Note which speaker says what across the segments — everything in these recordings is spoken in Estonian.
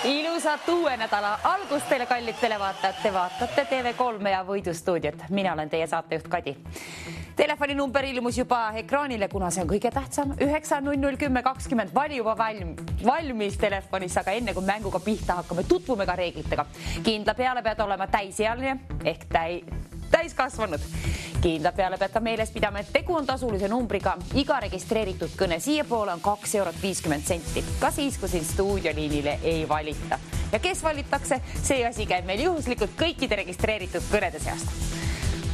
Speaker 1: Ilusat uue nädala algust teile, kallid televaatajad. Te vaatate TV3 ja Võidustuudiot. Mina olen teie saatejuht Kadi. Telefoninumber ilmus juba ekraanile, kuna see on kõige tähtsam. 9001020 vali juba valmis telefonis, aga enne kui mänguga pihta hakkame, tutvume ka reeglitega. Kindla peale pead olema täisealine ehk täiskasvanud. Kindla peale pead ka meeles pidama, et tegu on tasulise numbriga. Iga registreeritud kõne siia poole on 2,50 €. Ka siis, kui siin stuudioliinile ei valita. Ja kes valitakse, see asi käib meil juhuslikult kõikide registreeritud kõnede seast.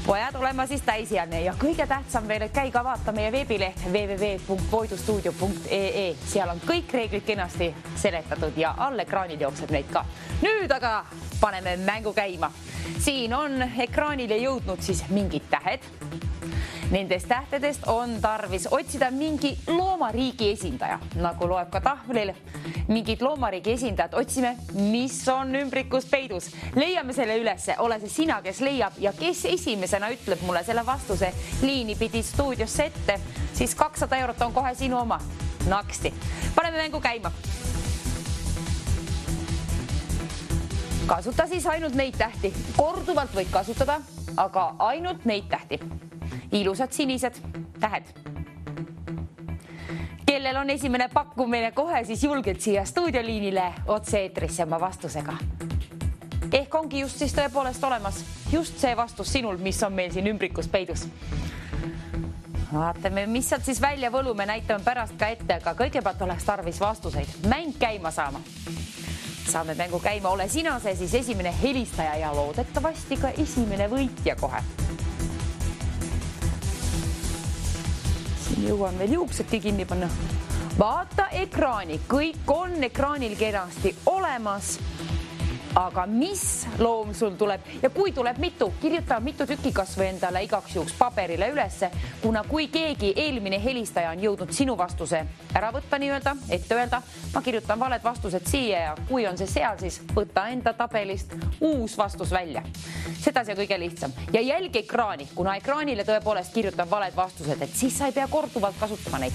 Speaker 1: Pojad olema siis täisealine ja kõige tähtsam veel, et käi ka vaata meie veebileht www.voidustuudio.ee. Seal on kõik reeglid kenasti seletatud ja all ekraanil jookseb neid ka. Nüüd aga paneme mängu käima. Siin on ekraanile jõudnud siis mingid tähed. Nendest tähtedest on tarvis otsida mingi loomariigi esindaja, nagu loeb ka tahvlil. Mingid loomariigi esindajad otsime, mis on ümbrikus peidus. Leiame selle ülesse, ole see sina, kes leiab ja kes esimesena ütleb mulle selle vastuse liini pidi stuudiosse ette, siis 200 € on kohe sinu oma. Naksti. Paneme mängu käima. Kasuta siis ainult neid tähti. Korduvalt võid kasutada, aga ainult neid tähti. Ilusad sinised tähed. Kellel on esimene pakkumine kohe, siis julgelt siia stuudioliinile otse eetrisse oma vastusega. Ehk ongi just siis tõepoolest olemas just see vastus sinul, mis on meil siin ümbrikus peidus. Vaatame, mis sealt siis välja võlume, näitame pärast ka ette, aga kõigepealt oleks tarvis vastuseid. Mäng käima saama. Saame mängu käima, ole sina see siis esimene helistaja ja loodetavasti ka esimene võitja kohe. Siin jõuan veel juuksedki kinni panna. Vaata ekraani, kõik on ekraanil kenasti olemas. Aga mis loom sul tuleb ja kui tuleb mitu, kirjuta mitu tükki kas või endale igaks juhuks paberile ülesse, kuna kui keegi eelmine helistaja on jõudnud sinu vastuse ära võtta nii-öelda, ette öelda, ma kirjutan valed vastused siia ja kui on see seal, siis võta enda tabelist uus vastus välja. Seda see kõige lihtsam. Ja jälgi ekraani, kuna ekraanile tõepoolest kirjutan valed vastused, et siis sa ei pea korduvalt kasutama neid.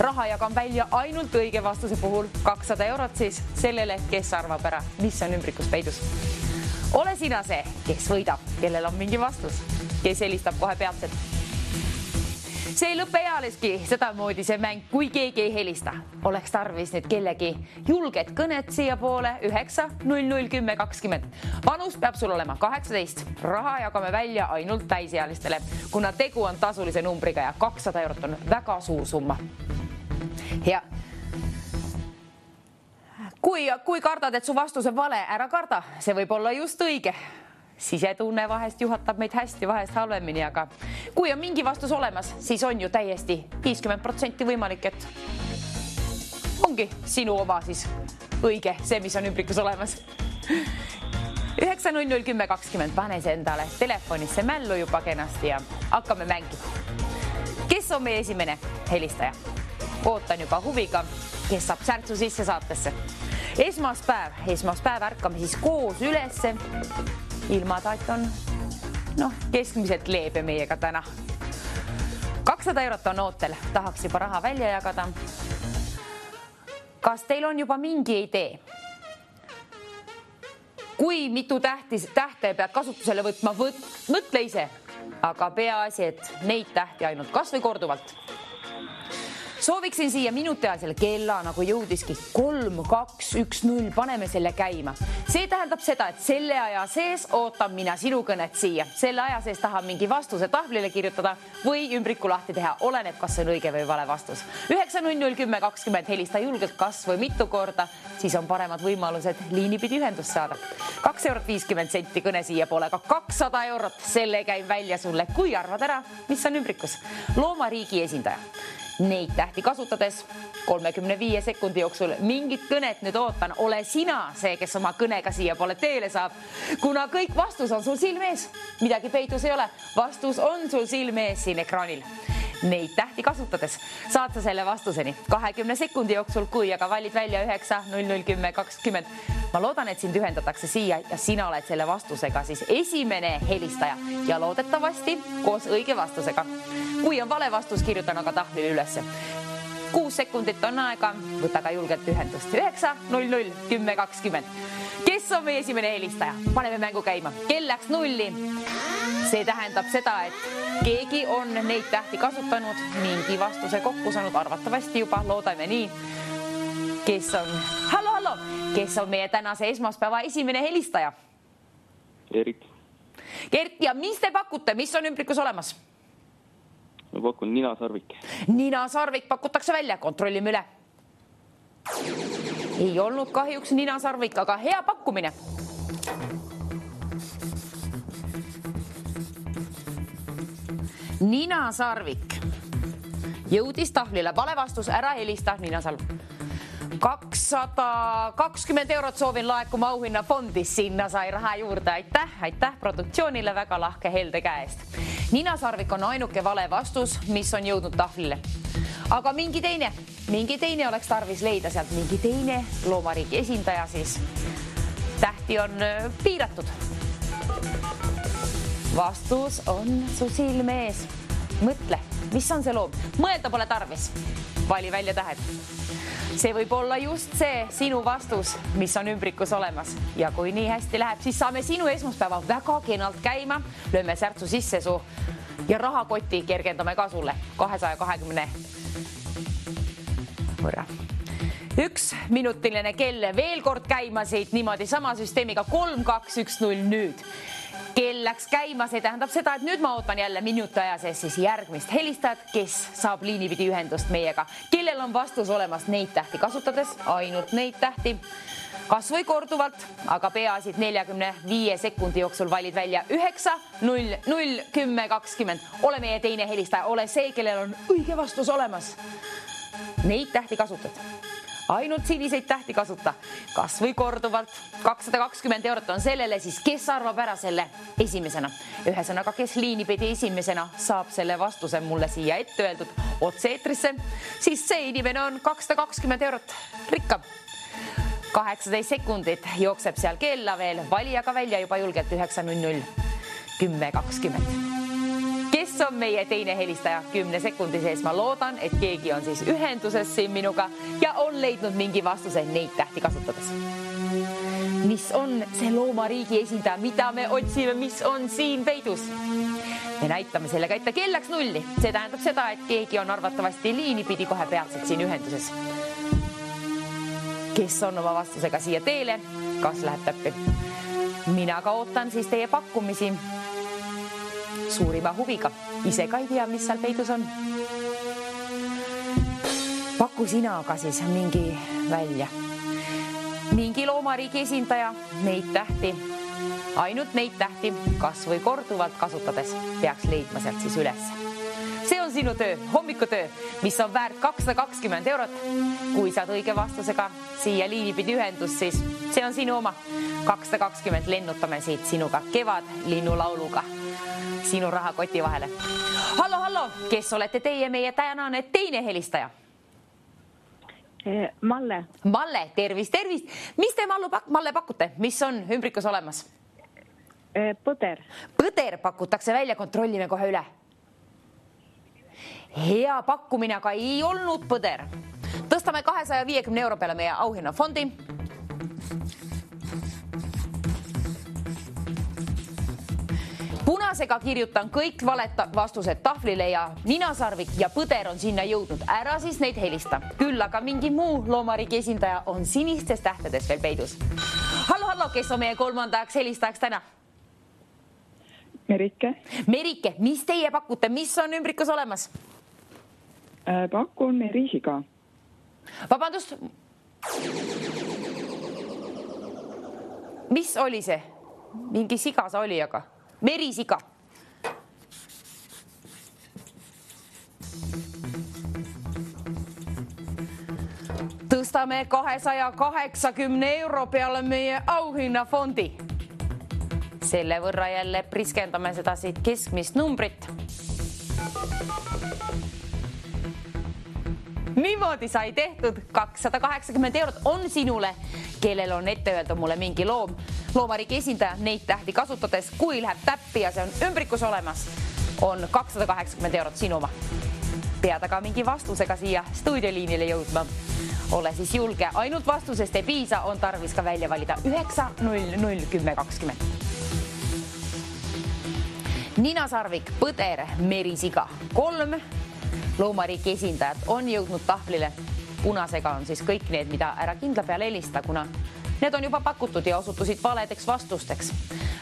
Speaker 1: Raha jagan välja ainult õige vastuse puhul 200 € siis sellele, kes arvab ära, mis on ümbrikus peidus. Ole sina see, kes võidab, kellel on mingi vastus, kes helistab kohe peatselt. See ei lõpe ealeski sedamoodi see mäng, kui keegi ei helista. Oleks tarvis nüüd kellegi julget kõnet siia poole 9001020. Vanus peab sul olema 18. Raha jagame välja ainult täisealistele, kuna tegu on tasulise numbriga ja 200 € on väga suur summa. Ja kui kardad, et su vastus on vale, ära karda, see võib olla just õige. Sisetunne vahest juhatab meid hästi, vahest halvemini, aga kui on mingi vastus olemas, siis on ju täiesti 50% võimalik, et ongi sinu oma siis õige, see, mis on ümbrikus olemas. 9001020, pane see endale telefonisse mällu juba kenasti ja hakkame mängima. Kes on meie esimene helistaja? Ootan juba huviga, kes saab särtsu sisse saatesse. Esmaspäev ärkame siis koos ülesse. Ilmataat on keskmiselt leebe meiega täna. 200 € on ootel, tahaks juba raha välja jagada. Kas teil on juba mingi idee? Kui mitu tähte pead kasutusele võtma, mõtle ise, aga peaasi, et neid tähti ainult kas või korduvalt. Sooviksin siia minuteajasele kella, nagu jõudiski 3, 2, 1, 0, paneme selle käima. See tähendab seda, et selle aja sees ootan mina sinu kõnet siia. Selle aja sees tahan mingi vastuse tahvlile kirjutada või ümbriku lahti teha. Oleneb, kas see on õige või vale vastus. 9001020 helista julgelt kas või mitu korda, siis on paremad võimalused liinipidi ühendust saada. 2,50 € kõne siia poole, aga 200 €, selle käin välja sulle, kui arvad ära, mis on ümbrikus. Loomariigi esindaja. Neid tähti kasutades 35 sekundi jooksul mingit kõnet nüüd ootan. Ole sina see, kes oma kõnega siia poole teele saab, kuna kõik vastus on sul silme ees. Midagi peidus ei ole. Vastus on sul silme ees siin ekraanil. Neid tähti kasutades saad sa selle vastuseni 20 sekundi jooksul, kui aga valid välja 9001020. Ma loodan, et sind ühendatakse siia ja sina oled selle vastusega siis esimene helistaja ja loodetavasti koos õige vastusega. Kui on vale vastus, kirjutan aga tahvlile ülesse. 6 sekundit on aega, võta ka julgelt ühendust. 9 00 10 20. Kes on meie esimene helistaja? Paneme mängu käima. Kell läks nulli. See tähendab seda, et keegi on neid tähti kasutanud, mingi vastuse kokku saanud, arvatavasti juba, loodame nii. Kes on? Hallo, kes on meie tänase esmaspäeva esimene helistaja?
Speaker 2: Erik.
Speaker 1: Gert, ja mis te pakute, mis on ümbrikus olemas?
Speaker 2: Ma pakun ninasarvik.
Speaker 1: Ninasarvik pakutakse välja, kontrollime üle. Ei olnud kahjuks ninasarvik, aga hea pakkumine. Ninasarvik jõudis tahvlile, vale vastus, ära helista, ninasarvik. 220 eurot soovin laekuma auhinna fondis, sinna sai raha juurde. Aitäh produktsioonile väga lahke helde käest. Ninasarvik on ainuke vale vastus, mis on jõudnud tahvlile. Aga mingi teine oleks tarvis leida sealt, mingi teine loomariigi esindaja siis. Tähti on piiratud. Vastus on su silme ees. Mõtle, mis on see loom? Mõelda pole tarvis. Vali välja tähed. See võib olla just see sinu vastus, mis on ümbrikus olemas. Ja kui nii hästi läheb, siis saame sinu esmaspäeva väga kenalt käima. Lööme särtsu sisse su ja rahakoti kergendame ka sulle 220 võrra. 1 minutiline kell veel kord käima siit niimoodi sama süsteemiga 3, 2, 1, 0 nüüd. Kell läks käima, see tähendab seda, et nüüd ma ootan jälle minuti aja sees siis järgmist helistajat, kes saab liinipidi ühendust meiega. Kellel on vastus olemas neid tähti kasutades, ainult neid tähti, kas või korduvalt, aga peaasid 45 sekundi jooksul valid välja 9 0 0 10 20. Ole meie teine helistaja, ole see, kellel on õige vastus olemas. Neid tähti kasutad. Ainult siniseid tähti kasuta, kas või korduvalt. 220 eurot on sellele, siis kes arvab ära selle esimesena? Ühesõnaga, kes liinipidi esimesena saab selle vastuse mulle siia ette öeldud otse-eetrisse, siis see inimene on 220 eurot rikkam. 18 sekundit jookseb seal kella veel, vali aga välja juba julgelt 9 00 10 20. Kes on meie teine helistaja 10 sekundi sees? Ma loodan, et keegi on siis ühenduses siin minuga ja on leidnud mingi vastuse neid tähti kasutades. Mis on see loomariigi esindaja, mida me otsime, mis on siin peidus? Me näitame sellega ette, kell läks nulli. See tähendab seda, et keegi on arvatavasti liinipidi kohe peatselt siin ühenduses. Kes on oma vastusega siia teele? Kas läheb täppi? Mina ka ootan siis teie pakkumisi suurima huviga. Ise ka ei tea, mis seal peidus on. Paku sina aga siis mingi välja. Mingi loomariigi esindaja, neid tähti, ainult neid tähti, kas või korduvalt kasutades peaks leidma sealt siis üles. See on sinu töö, hommikutöö, mis on väärt 220 eurot. Kui saad õige vastusega siia liinipidi ühendus, siis see on sinu oma. 220 lennutame siit sinuga kevad linnulauluga sinu rahakoti vahele. Hallo, kes olete teie meie tänane teine helistaja?
Speaker 3: Malle.
Speaker 1: Malle, tervist. Mis te Malle pakute? Mis on ümbrikus olemas?
Speaker 3: Põder.
Speaker 1: Põder pakutakse välja, kontrollime kohe üle. Hea pakkumine, aga ei olnud põder. Tõstame 250 euro peale meie auhinnafondi. Punasega kirjutan kõik valed vastused tahvlile ja ninasarvik ja põder on sinna jõudnud. Ära siis neid helista. Küll aga mingi muu loomariigi esindaja on sinistes tähtedes veel peidus. Hallo, kes on meie kolmandaks helistajaks täna? Merike, mis teie pakute? Mis on ümbrikus olemas?
Speaker 3: Pakun merisiga.
Speaker 1: Vabandust. Mis oli see? Mingi siga sa oli, aga... Merisiga. Tõstame 280 euro peale meie auhinnafondi. Selle võrra jälle priskendame seda siit keskmist numbrit. Niimoodi sai tehtud. 280 eurot on sinule, kellel on ette öelda mulle mingi loomariigi esindaja neid tähti kasutades. Kui läheb täppi ja see on ümbrikus olemas, on 280 eurot sinu oma. pead aga mingi vastusega siia stuudioliinile jõudma. Ole siis julge, ainult vastusest ei piisa, on tarvis ka välja valida 9001020. Nina Sarvik, põder, merisiga. 3 loomariigi esindajat on jõudnud tahvlile. Punasega on siis kõik need, mida ära kindla peale helista, kuna need on juba pakutud ja osutusid valedeks vastusteks.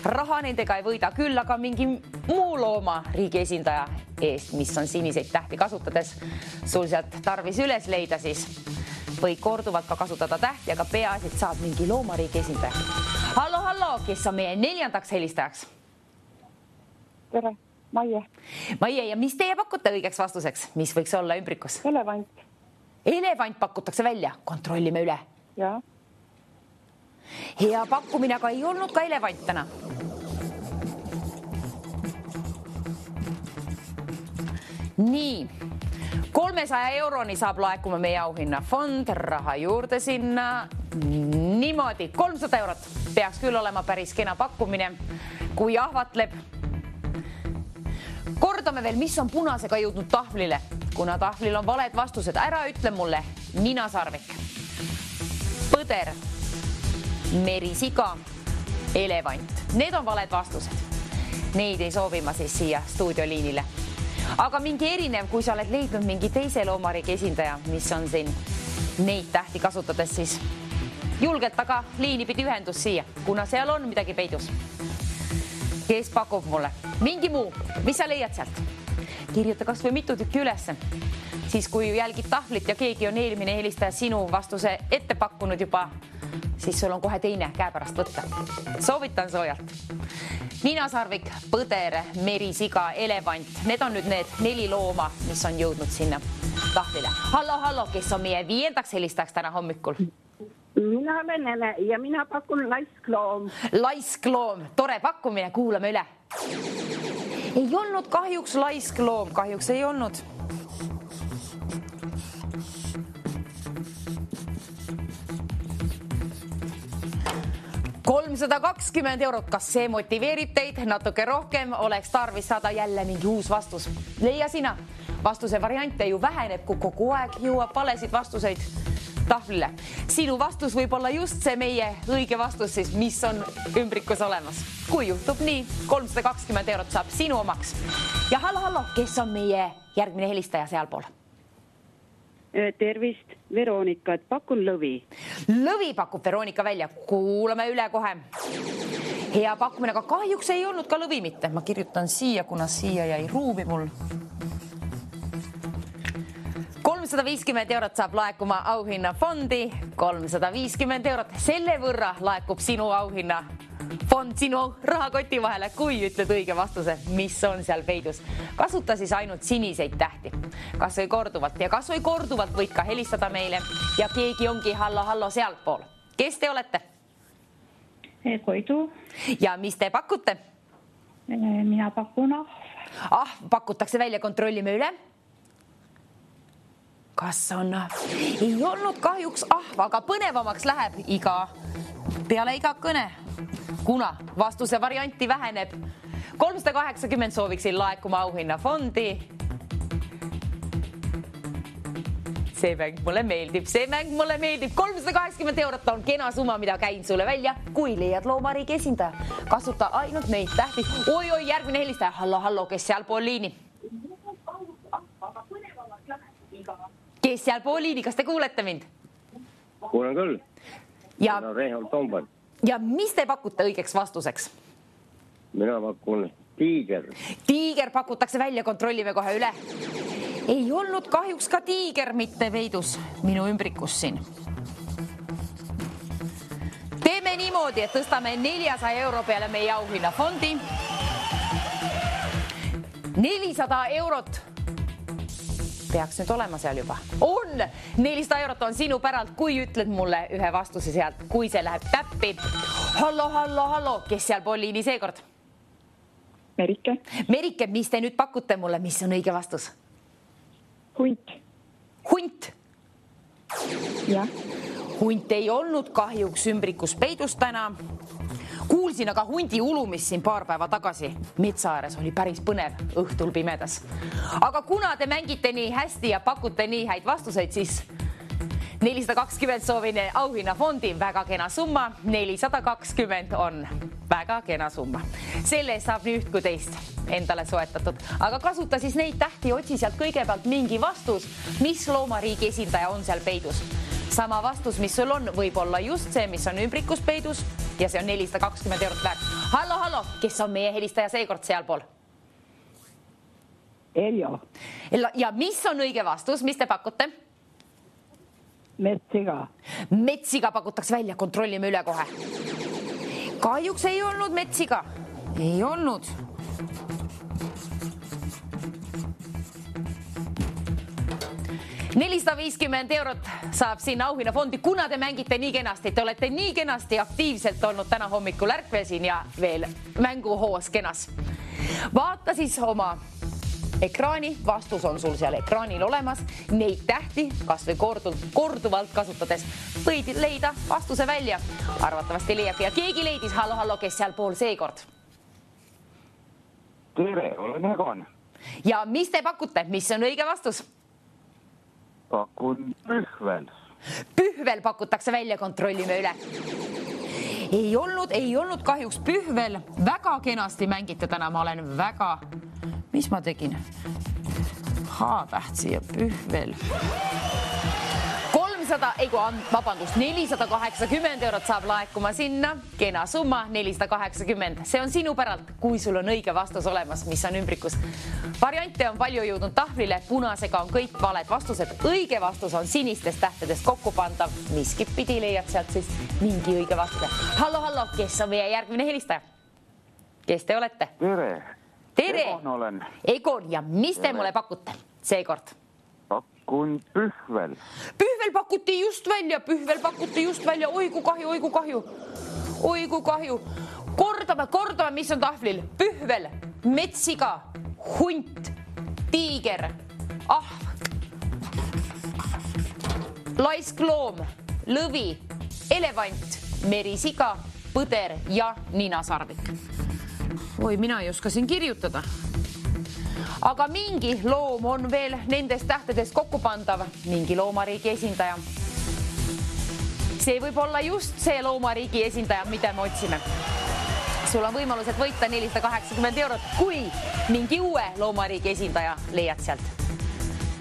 Speaker 1: Raha nendega ei võida, küll aga mingi muu loomariigi esindaja eest, mis on siniseid tähti kasutades sul sealt tarvis üles leida, siis või korduvalt ka kasutada tähti, aga peaasi, et saab mingi loomariigi esindaja. Hallo, kes on meie 4. helistajaks?
Speaker 3: tere, Maie.
Speaker 1: Maie, ja mis teie pakute õigeks vastuseks? Mis võiks olla ümbrikus?
Speaker 3: Elevant.
Speaker 1: Elevant pakutakse välja, kontrollime üle.
Speaker 3: Jaa.
Speaker 1: Hea pakkumine, aga ei olnud ka elevant täna. Nii, 300 euroni saab laekuma meie auhinnafond, raha juurde sinna. Niimoodi, 300 eurot peaks küll olema päris kena pakkumine, kui ahvatleb. Kordame veel, mis on punasega jõudnud tahvlile, kuna tahvlil on valed vastused. Ära ütle mulle, Nina Sarvik, põder, merisiga, elevant. Need on valed vastused. Neid ei soovi ma siis siia stuudioliinile. Aga mingi erinev, kui sa oled leidnud mingi teise loomariigi esindaja, mis on siin neid tähti kasutades, siis julgelt aga liini pidi ühendus siia, kuna seal on midagi peidus. Kes pakub mulle? Mingi muu, mis sa leiad sealt? Kirjuta kas või mitu tükki ülesse. Siis kui jälgid tahvlit ja keegi on eelmine helistaja sinu vastuse ette pakkunud juba, siis sul on kohe teine käepärast võtta. Soovitan soojalt. Nina Sarvik, põder, merisiga, elevant. Need on nüüd need 4 looma, mis on jõudnud sinna tahvlile. Hallo, kes on meie 5. helistajaks täna hommikul?
Speaker 4: Mina olen Ene ja mina pakun laiskloom.
Speaker 1: Laiskloom, tore pakkumine, kuulame üle. Ei olnud kahjuks laiskloom, kahjuks ei olnud. €320, kas see motiveerib teid natuke rohkem, oleks tarvis saada jälle mingi uus vastus. Leia sina, vastuse variante ju väheneb, kui kogu aeg jõuab valesid vastuseid tahvlile. Sinu vastus võib olla just see meie õige vastus siis, mis on ümbrikus olemas. Kui juhtub nii, €320 saab sinu omaks. Ja hallo, kes on meie järgmine helistaja sealpool?
Speaker 3: Tervist, Veronika, et pakun lõvi.
Speaker 1: Lõvi pakub Veronika välja, kuulame üle kohe. Hea pakkumine, aga kahjuks ei olnud ka lõvi mitte. Ma kirjutan siia, kuna siia jäi ruumi mul. €350 saab laekuma auhinnafondi, 350 €. Selle võrra laekub sinu auhinnafond sinu rahakoti vahele, kui ütled õige vastuse, mis on seal peidus. Kasuta siis ainult siniseid tähti. Kas või korduvalt võid ka helistada meile ja keegi ongi hallo sealtpool. Kes te olete?
Speaker 3: Koidu.
Speaker 1: Ja mis te pakute?
Speaker 3: Mina pakun
Speaker 1: Pakutakse välja, kontrollime üle. Kas on ei olnud kahjuks aga põnevamaks läheb peale iga kõne, kuna vastuse varianti väheneb. 380 sooviksin laekuma auhinnafondi. See mäng mulle meeldib. 380 € on kena summa, mida käin sulle välja, kui leiad loomariigi esindaja. Kasuta ainult neid tähti. Oi, järgmine helistaja. Hallo, kes seal pool liini? Kes seal pool liini, kas te kuulete mind?
Speaker 2: Kuulen küll.
Speaker 1: Ja
Speaker 2: Reinhold Tomberg.
Speaker 1: Ja mis te pakute õigeks vastuseks?
Speaker 2: Mina pakun tiiger.
Speaker 1: Tiiger pakutakse välja, kontrollime kohe üle. Ei olnud kahjuks ka tiiger mitte peidus minu ümbrikus siin. Teeme niimoodi, et tõstame 400 € peale meie auhinnafondi. 400 € peaks nüüd olema seal juba. On! 400 € on sinu päralt, kui ütled mulle ühe vastuse sealt, kui see läheb täppi. Hallo, kes seal pool liini seekord? Merike, mis te nüüd pakute mulle, mis on õige vastus? Hunt.
Speaker 3: Jah.
Speaker 1: Hunt ei olnud kahjuks ümbrikus peidus täna. Kuulsin aga hundi ulumist siin paar päeva tagasi. Metsa ääres oli päris põnev õhtul pimedas. Aga kuna te mängite nii hästi ja pakute nii häid vastuseid, siis 420 soovin auhinnafondi, väga kena summa, 420 on väga kena summa. Selle saab nii üht kui teist endale soetatud, aga kasuta siis neid tähti, otsi sealt kõigepealt mingi vastus, mis loomariigi esindaja on seal peidus. Sama vastus, mis sul on, võib olla just see, mis on ümbrikus peidus ja see on 420 eurot väärt. Hallo, kes on meie helistaja seekord sealpool?
Speaker 5: Eljo.
Speaker 1: Ja mis on õige vastus, mis te pakute?
Speaker 5: Metsiga.
Speaker 1: Metsiga pakutakse välja, kontrollime üle kohe. Kahjuks ei olnud metsiga. Ei olnud. €450 saab siin auhinnafondi, kuna te mängite nii kenasti. Te olete nii kenasti aktiivselt olnud täna hommikul ärkvel siin ja veel mänguhoos kenas. Vaata siis oma ekraani, vastus on sul seal ekraanil olemas. Neid tähti kas või korduvalt kasutades võid leida vastuse välja. Arvatavasti leiab ja keegi leidis. Hallo, kes seal pool seekord?
Speaker 6: Tere, olen Egon.
Speaker 1: Ja mis te pakute? Mis on õige vastus?
Speaker 6: Pakun pühvel.
Speaker 1: Pühvel pakutakse välja, kontrollime üle. Ei olnud kahjuks pühvel. Väga kenasti mängite täna, ma olen väga... Mis ma tegin? H-täht siia, pühvel. 480 eurot saab laekuma sinna. Kena summa, 480. See on sinu päralt, kui sul on õige vastus olemas, mis on ümbrikus. Variante on palju jõudnud tahvlile. Punasega on kõik valed vastused. Õige vastus on sinistest tähtedest kokku pandav. Miskit pidi leiad sealt siis mingi õige vastuse. Hallo, kes on meie järgmine helistaja? Kes te olete? Tere.
Speaker 6: Egon olen.
Speaker 1: Egon, ja mis te mulle pakute seekord?
Speaker 6: Pakun pühvel.
Speaker 1: Pühvel pakuti just välja. Oi kui kahju. Kordame, mis on tahvlil. Pühvel, metsiga, hunt, tiiger, ahv, laiskloom, lõvi, elevant, merisiga, põder ja ninasarvik. Oi, mina ei oska siin kirjutada. Aga mingi loom on veel nendest tähtedest kokku pandav, mingi loomariigi esindaja. See võib olla just see loomariigi esindaja, mida me otsime. Sul on võimalused võita 480 eurot, kui mingi uue loomariigi esindaja leiad sealt.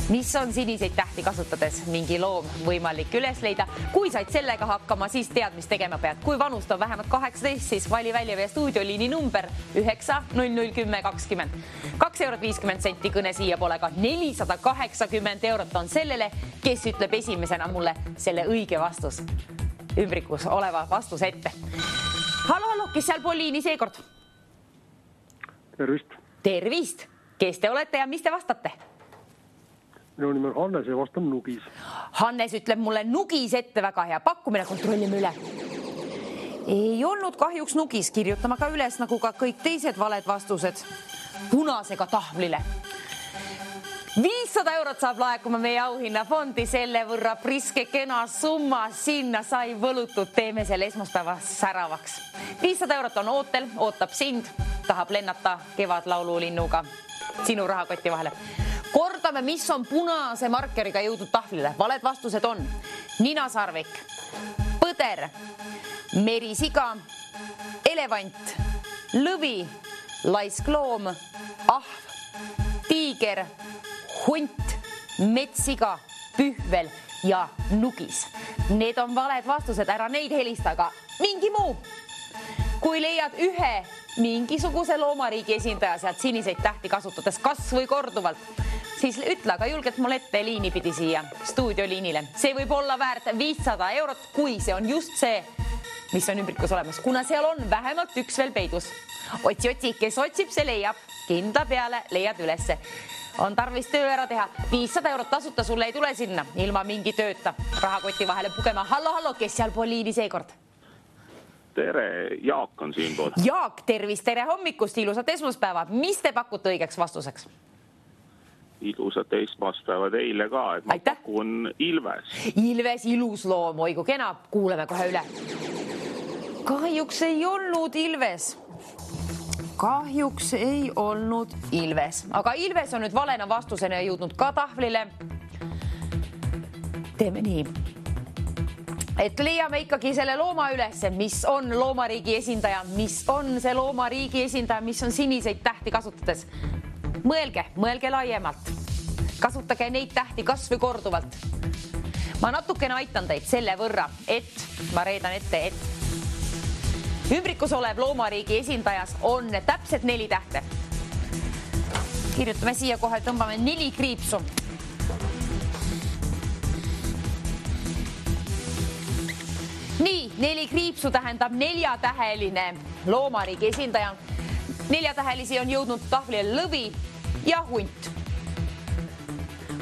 Speaker 1: Mis on siniseid tähti kasutades mingi loom võimalik üles leida. Kui said sellega hakkama, siis tead, mis tegema pead. Kui vanust on vähemalt 18, siis vali välja meie stuudioliini number 9 0010 20. 2,50 € kõne siia poole ka 480 eurot on sellele, kes ütleb esimesena mulle selle õige vastus. Ümbrikus oleva vastuse ette. Hallo, kes seal pool liini seekord? Tervist. Kes te olete ja mis te vastate?
Speaker 7: Minu nimi on Hannes ja vastan Nugis.
Speaker 1: Hannes ütleb mulle Nugis ette, väga hea pakkumine, kontrollime üle. Ei olnud kahjuks Nugis, kirjutama ka üles nagu ka kõik teised valed vastused punasega tahvlile. 500 eurot saab laekuma meie auhinnafondi, selle võrra priske kena summa, sinna sai võlutud, teeme selle esmaspäeva säravaks. 500 eurot on ootel, ootab sind, tahab lennata kevadlaululinnuga sinu rahakoti vahele. Kordame, mis on punase markeriga jõudnud tahvlile. Valed vastused on ninasarvik, põder, merisiga, elevant, lõvi, laiskloom, ahv, tiiger, hunt, metsiga, pühvel ja nugis. Need on valed vastused, ära neid helista, aga mingi muu. Kui leiad ühe mingisuguse loomariigi esindaja sealt siniseid tähti kasutades, kas või korduvalt, siis ütle aga julgelt mul ette liini pidi siia stuudioliinile. See võib olla väärt 500 eurot, kui see on just see, mis on ümbrikus olemas, kuna seal on vähemalt üks veel peidus. Otsi, kes otsib, see leiab. Kindla peale leiad ülesse. On tarvis töö ära teha. 500 eurot tasuta sulle ei tule sinna, ilma mingi tööta. Rahakoti vahele pugema. Hallo, kes seal pool liini seekord?
Speaker 6: Tere, Jaak on siin pool.
Speaker 1: Jaak, tervist, tere hommikust, ilusat esmaspäeva. Mis te pakute õigeks vastuseks?
Speaker 6: Ilusat esmaspäeva teile ka, et ma pakun Ilves.
Speaker 1: Ilves, ilus loom, oi kui kena, kuuleme kohe üle. kahjuks ei olnud Ilves. Kahjuks ei olnud Ilves, aga Ilves on nüüd valena vastusena jõudnud ka tahvlile. Teeme nii, et leiame ikkagi selle looma ülesse, mis on loomariigi esindaja, mis on see loomariigi esindaja, mis on siniseid tähti kasutades. Mõelge laiemalt. Kasutage neid tähti kas või korduvalt. Ma natukene aitan teid selle võrra, et ma reedan ette, et ümbrikus olev loomariigi esindajas on täpselt 4 tähte. Kirjutame siia kohe, tõmbame 4 kriipsu. Nii, 4 kriipsu tähendab 4-täheline loomariigi esindaja. 4-tähelisi on jõudnud tahvlile lõvi ja hunt.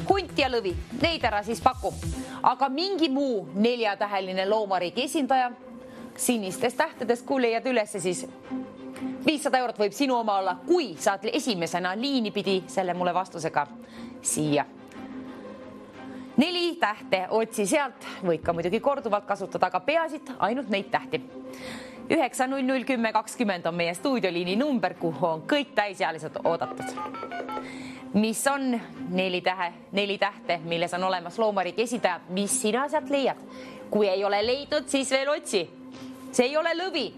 Speaker 1: Hunt ja lõvi, neid ära siis paku. Aga mingi muu 4-täheline loomariigi esindaja sinistest tähtedest, kui leiad ülesse, siis 500 eurot võib sinu oma olla, kui saad esimesena liini pidi selle mulle vastusega siia. 4 tähte otsi sealt, võid ka muidugi korduvalt kasutada, aga peasid ainult neid tähti. 9001020 on meie stuudioliini number, kuhu on kõik täisealised oodatud. Mis on 4 tähte, milles on olemas loomariigi esindaja, mis sina sealt leiad? Kui ei ole leidnud, siis veel otsi. See ei ole lõvi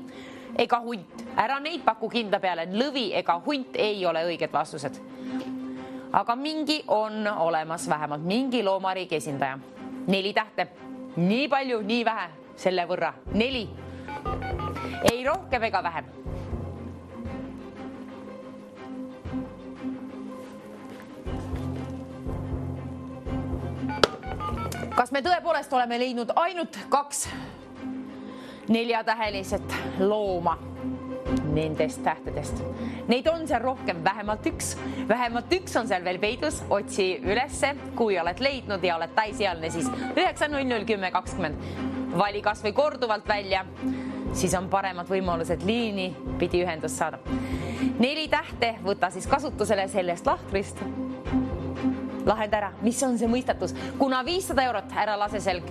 Speaker 1: ega hunt. Ära neid paku kindla peale. Lõvi ega hunt ei ole õiged vastused. Aga mingi on olemas, vähemalt mingi loomariigi esindaja. 4 tähte. Nii palju, nii vähe selle võrra. 4. Ei rohkem ega vähem. Kas me tõepoolest oleme leidnud ainult 2 4-tähelised looma nendest tähtedest? Neid on seal rohkem, vähemalt 1. Vähemalt 1 on seal veel peidus. Otsi ülesse, kui oled leidnud ja oled täisealine, siis 9001020. Vali kas või korduvalt välja, siis on paremad võimalused liini pidi ühendust saada. 4 tähte võta siis kasutusele sellest lahtrist. Lahenda ära, mis on see mõistatus? Kuna 500 eurot ära lase selg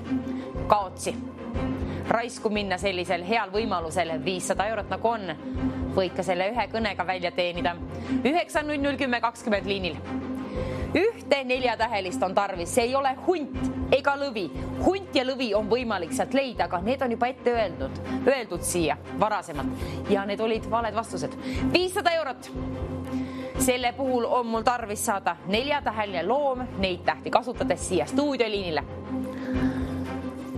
Speaker 1: kaotsi. Raisku minna sellisel heal võimalusel 500 eurot nagu on. Võid ka selle ühe kõnega välja teenida. 9001020 liinil. 1 4-tähelist on tarvis, see ei ole hunt ega lõvi. Hunt ja lõvi on võimalik sealt leida, aga need on juba ette öeldud siia varasemalt. Ja need olid valed vastused. 500 eurot. Selle puhul on mul tarvis saada 4-täheline loom, neid tähti kasutades siia stuudioliinile.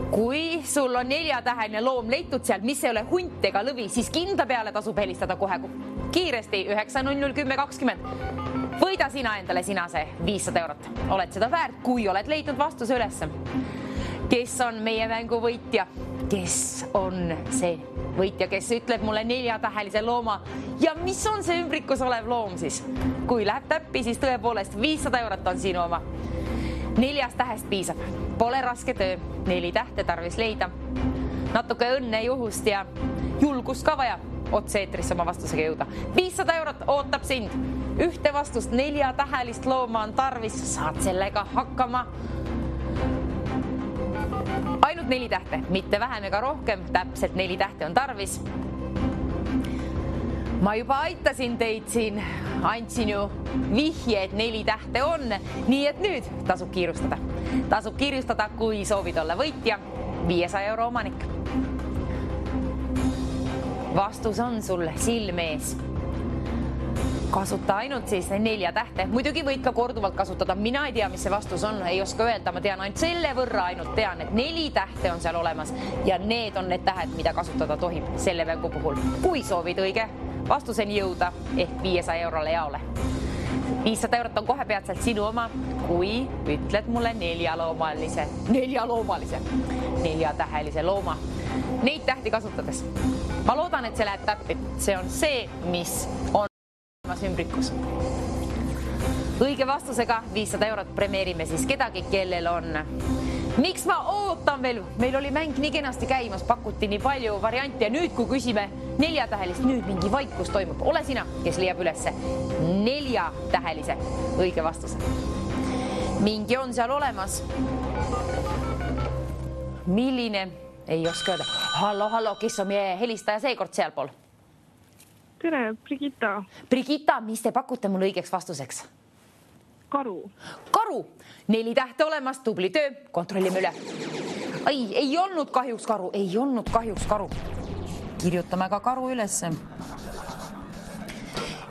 Speaker 1: Kui sul on 4-täheline loom leitud seal, mis ei ole hunt ega lõvi, siis kindla peale tasub helistada kohe kiiresti 9001020. Võida sina endale see 500 eurot. Oled seda väärt, kui oled leidnud vastuse ülesse. Kes on meie mängu võitja? Kes on see võitja, kes ütleb mulle 4-tähelise looma ja mis on see ümbrikus olev loom siis? Kui läheb täppi, siis tõepoolest 500 eurot on sinu oma. 4 tähest piisab. Pole raske töö. 4 tähte tarvis leida. Natuke õnne, juhust ja julgust ka vaja otse-eetrisse oma vastusega jõuda. 500 eurot ootab sind. 1 vastust 4-tähelist looma on tarvis. Saad sellega hakkama. Ainult 4 tähte, mitte vähem ega rohkem. Täpselt 4 tähte on tarvis. Ma juba aitasin teid siin, andsin ju vihje, et 4 tähte on, nii et nüüd tasub kiirustada. Tasub kiirustada, kui soovid olla võitja, 500 euro omanik. Vastus on sul silmees. Kasuta ainult siis 4 tähte. Muidugi võid ka korduvalt kasutada. Mina ei tea, mis see vastus on, ei oska öelda. Ma tean ainult selle võrra, ainult tean, et 4 tähte on seal olemas ja need on need tähed, mida kasutada tohib selle mängu puhul. Kui soovid õige vastuseni jõuda ehk 500 eurole jaole. 500 eurot on kohe peatselt sinu oma, kui ütled mulle 4-tähelise looma. Neid tähti kasutades. Ma loodan, et see läheb täppi. See on see, mis on ümbrikus. Õige vastusega 500 eurot premeerime siis kedagi, kellel on. Miks ma ootan veel? Meil oli mäng nii kenasti käimas, pakuti nii palju varianti ja nüüd, kui küsime 4-tähelist, nüüd mingi vaikus toimub. Ole sina, kes leiab ülesse 4-tähelise õige vastuse. Mingi on seal olemas. Milline ei oska öelda. Hallo, kes on meie helistaja seekord sealpool?
Speaker 5: Tere, Brigitta.
Speaker 1: Brigitta, mis te pakute mul õigeks vastuseks?
Speaker 5: Karu.
Speaker 1: Karu, 4 tähte olemas, tubli töö, kontrollime üle. Ei olnud kahjuks karu. Kirjutame ka karu ülesse.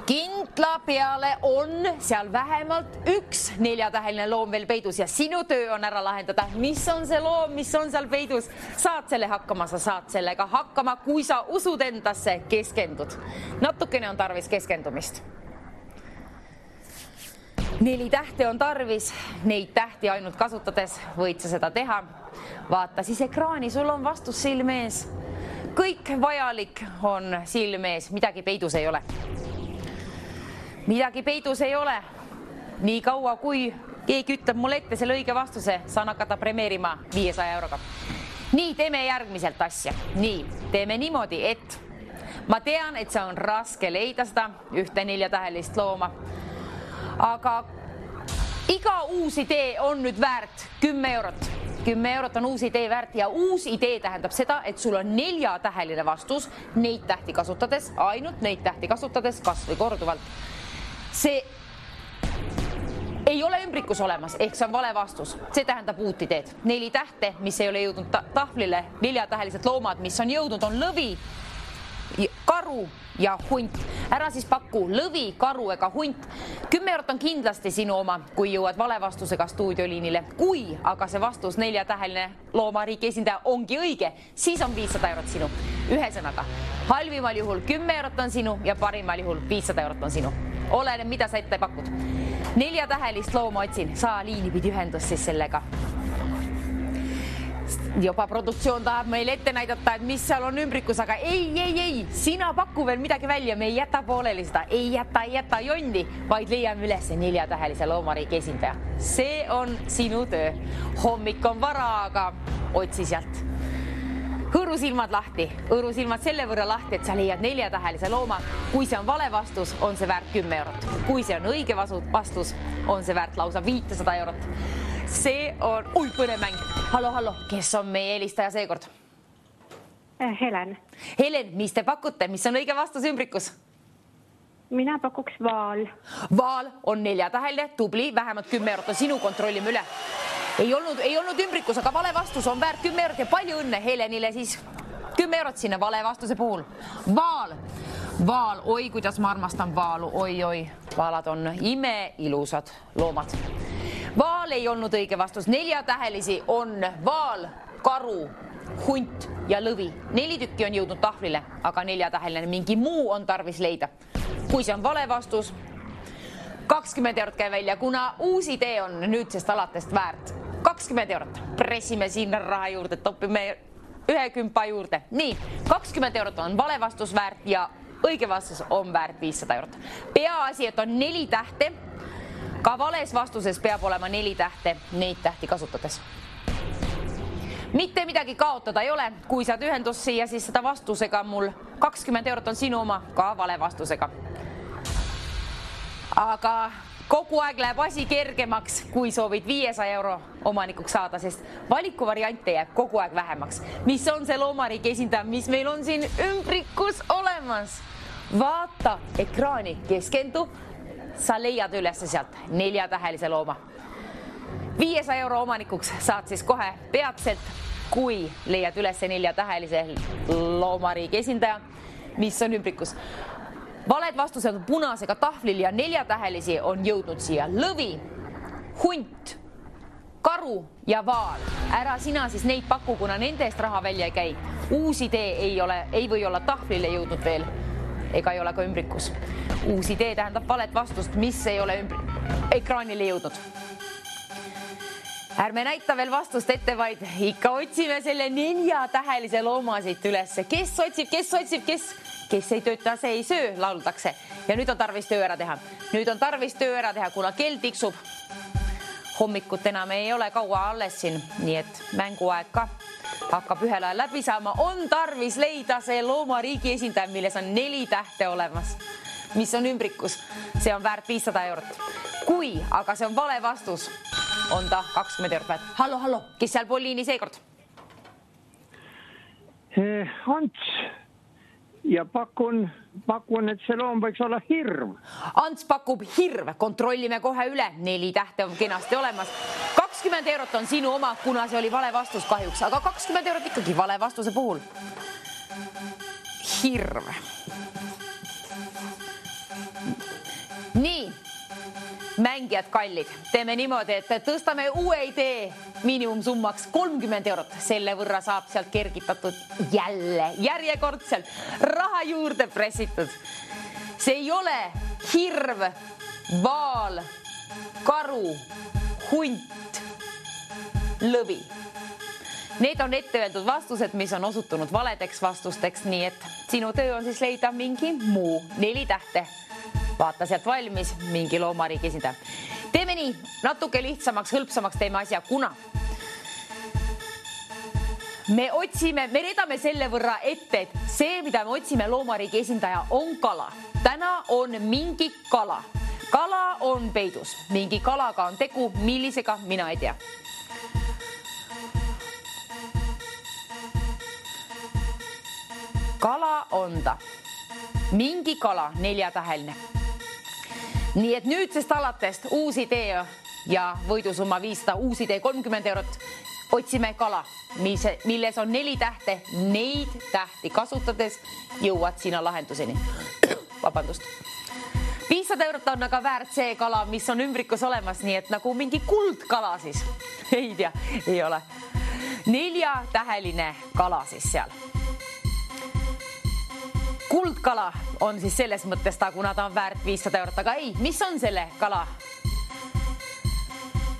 Speaker 1: Kindla peale on seal vähemalt üks 4-täheline loom veel peidus ja sinu töö on ära lahendada. Mis on see loom, mis on seal peidus? Saad selle hakkama, sa saad sellega hakkama, kui sa usud endasse, keskendud. Natukene on tarvis keskendumist. 4 tähte on tarvis, neid tähti ainult kasutades võid sa seda teha. Vaata siis ekraani, sul on vastus silme ees. Kõik vajalik on silme ees, midagi peidus ei ole. Nii kaua, kui keegi ütleb mulle ette selle õige vastuse, saan hakata premeerima 500 euroga. Nii, teeme järgmiselt asja. Nii, teeme niimoodi, et ma tean, et see on raske leida seda ühte 4-tähelist looma. Aga iga uus idee on nüüd väärt 10 eurot. 10 eurot on uus idee väärt ja uus idee tähendab seda, et sul on 4-täheline vastus neid tähti kasutades, ainult neid tähti kasutades, kas või korduvalt. See ei ole ümbrikus olemas, ehk see on vale vastus. See tähendab uut ideed. 4 tähte, mis ei ole jõudnud tahvlile, 4-tähelised loomad, mis on jõudnud, on lõvi, karu ja hunt. Ära siis paku lõvi, karu ega hunt. 10 eurot on kindlasti sinu oma, kui jõuad vale vastusega stuudioliinile. Kui aga see vastus 4-täheline loomariigi esindaja ongi õige, siis on 500 eurot sinu. Ühesõnaga, halvimal juhul 10 eurot on sinu ja parimal juhul 500 eurot on sinu. Oleneb, mida sa ette pakud. 4-tähelist looma otsin, saa liini pidi ühendust siis sellega. Juba produktsioon tahab meil ette näidata, et mis seal on ümbrikus, aga ei, sina paku veel midagi välja, me ei jäta pooleli seda, ei jäta jondi, vaid leiame üles 4-tähelise loomariigi esindaja. See on sinu töö. Hommik on vara, aga otsi sealt. Hõõrusilmad lahti, hõõrusilmad selle võrra lahti, et sa leiad 4-tähelise looma. Kui see on vale vastus, on see väärt 10 eurot. Kui see on õige vastus, on see väärt lausa 500 eurot. See on põnev mäng. Hallo, kes on meie helistaja seekord?
Speaker 5: Helen.
Speaker 1: Helen, mis te pakute? Mis on õige vastus ümbrikus?
Speaker 5: Mina pakuks vaal.
Speaker 1: Vaal on 4-täheline, tubli, vähemalt 10 eurot on sinu, kontrollime üle. Ei olnud ümbrikus, aga vale vastus on väärt 10 eurot ja palju õnne Helenile siis 10 eurot sinna vale vastuse puhul. Vaal, oi, kuidas ma armastan vaalu, oi, vaalad on imeilusad loomad. Vaal ei olnud õige vastus, 4-tähelisi on vaal, karu, hunt ja lõvi. 4 tükki on jõudnud tahvlile, aga 4-täheline mingi muu on tarvis leida. Kui see on vale vastus, 20 eurot käi välja, kuna uus idee on nüüdsest alatest väärt 20 eurot. Pressime sinna raha juurde, topime 1 kümpa juurde. Nii, 20 eurot on vale vastus väärt ja õige vastus on väärt 500 eurot. Peaasi, et on 4 tähte. Ka vales vastuses peab olema 4 tähte, neid tähti kasutades. Mitte midagi kaotada ei ole, kui saad ühendust siia, siis seda vastusega mul 20 eurot on sinu oma, ka vale vastusega. Aga kogu aeg läheb asi kergemaks, kui soovid 500 euro omanikuks saada, sest valikuvariante jääb kogu aeg vähemaks. Mis on see loomariigi esindaja, mis meil on siin ümbrikus olemas? Vaata ekraani, keskendu, sa leiad üles sealt 4-tähelise looma. 500 euro omanikuks saad siis kohe peatselt, kui leiad üles 4-tähelise loomariigi esindaja, mis on ümbrikus. Valed vastused on punasega tahvlil ja 4-tähelisi on jõudnud siia lõvi, hunt, karu ja vaal. Ära sina siis neid paku, kuna nende eest raha välja ei käi. Uus idee ei või olla tahvlile jõudnud veel, ega ei ole ka ümbrikus. Uus idee tähendab valet vastust, mis ei ole ekraanile jõudnud. Ärme näita veel vastust ette, vaid ikka otsime selle 4-tähelise looma siit üles. Kes otsib, kes ei tööta, see ei söö, lauldakse. Ja nüüd on tarvis töö ära teha. Kuna kell tiksub. Hommikut enam ei ole kaua alles siin, nii et mänguaeg ka hakkab ühel ajal läbi saama. On tarvis leida see loomariigi esindaja, milles on 4 tähte olemas, mis on ümbrikus. See on väärt 500 eurot. Kui aga see on vale vastus, on ta 20 eurot väärt. Hallo, kes seal pool liini seekord?
Speaker 8: Ants ja pakun, et see loom võiks olla hirv.
Speaker 1: Ants pakub hirv, kontrollime kohe üle, 4 tähte on kenasti olemas. 20 eurot on sinu oma, kuna see oli vale vastus kahjuks, aga 20 eurot ikkagi vale vastuse puhul. Hirv. Nii, mängijad kallid, teeme niimoodi, et tõstame uue idee miinimumsummaks 30 eurot. Selle võrra saab sealt kergitatud jälle järjekordselt raha juurde pressitud. See ei ole hirv, vaal, karu, hunt, lõvi. Need on ette öeldud vastused, mis on osutunud valedeks vastusteks, nii et sinu töö on siis leida mingi muu 4 tähte. Vaata sealt valmis, mingi loomariigi esindaja. Teeme nii, natuke lihtsamaks, hõlpsamaks teeme asja, kuna me redame selle võrra ette, et see, mida me otsime loomariigi esindaja, on kala. Täna on mingi kala. Kala on peidus. Mingi kalaga on tegu, millisega mina ei tea. Kala on ta. Mingi kala, 4-täheline. Nii et nüüdsest alatest uus idee ja võidusumma 500, uus idee 30 eurot. Otsime kala, milles on 4 tähte. Neid tähti kasutades jõuad sina lahenduseni. Vabandust. 500 eurot on aga väärt see kala, mis on ümbrikus olemas, nii et nagu mingi kuldkala siis. Ei tea, ei ole. 4-täheline kala siis seal. Kuldkala on siis selles mõttes ta, kuna ta on väärt 500 eurot, aga ei, mis on selle kala?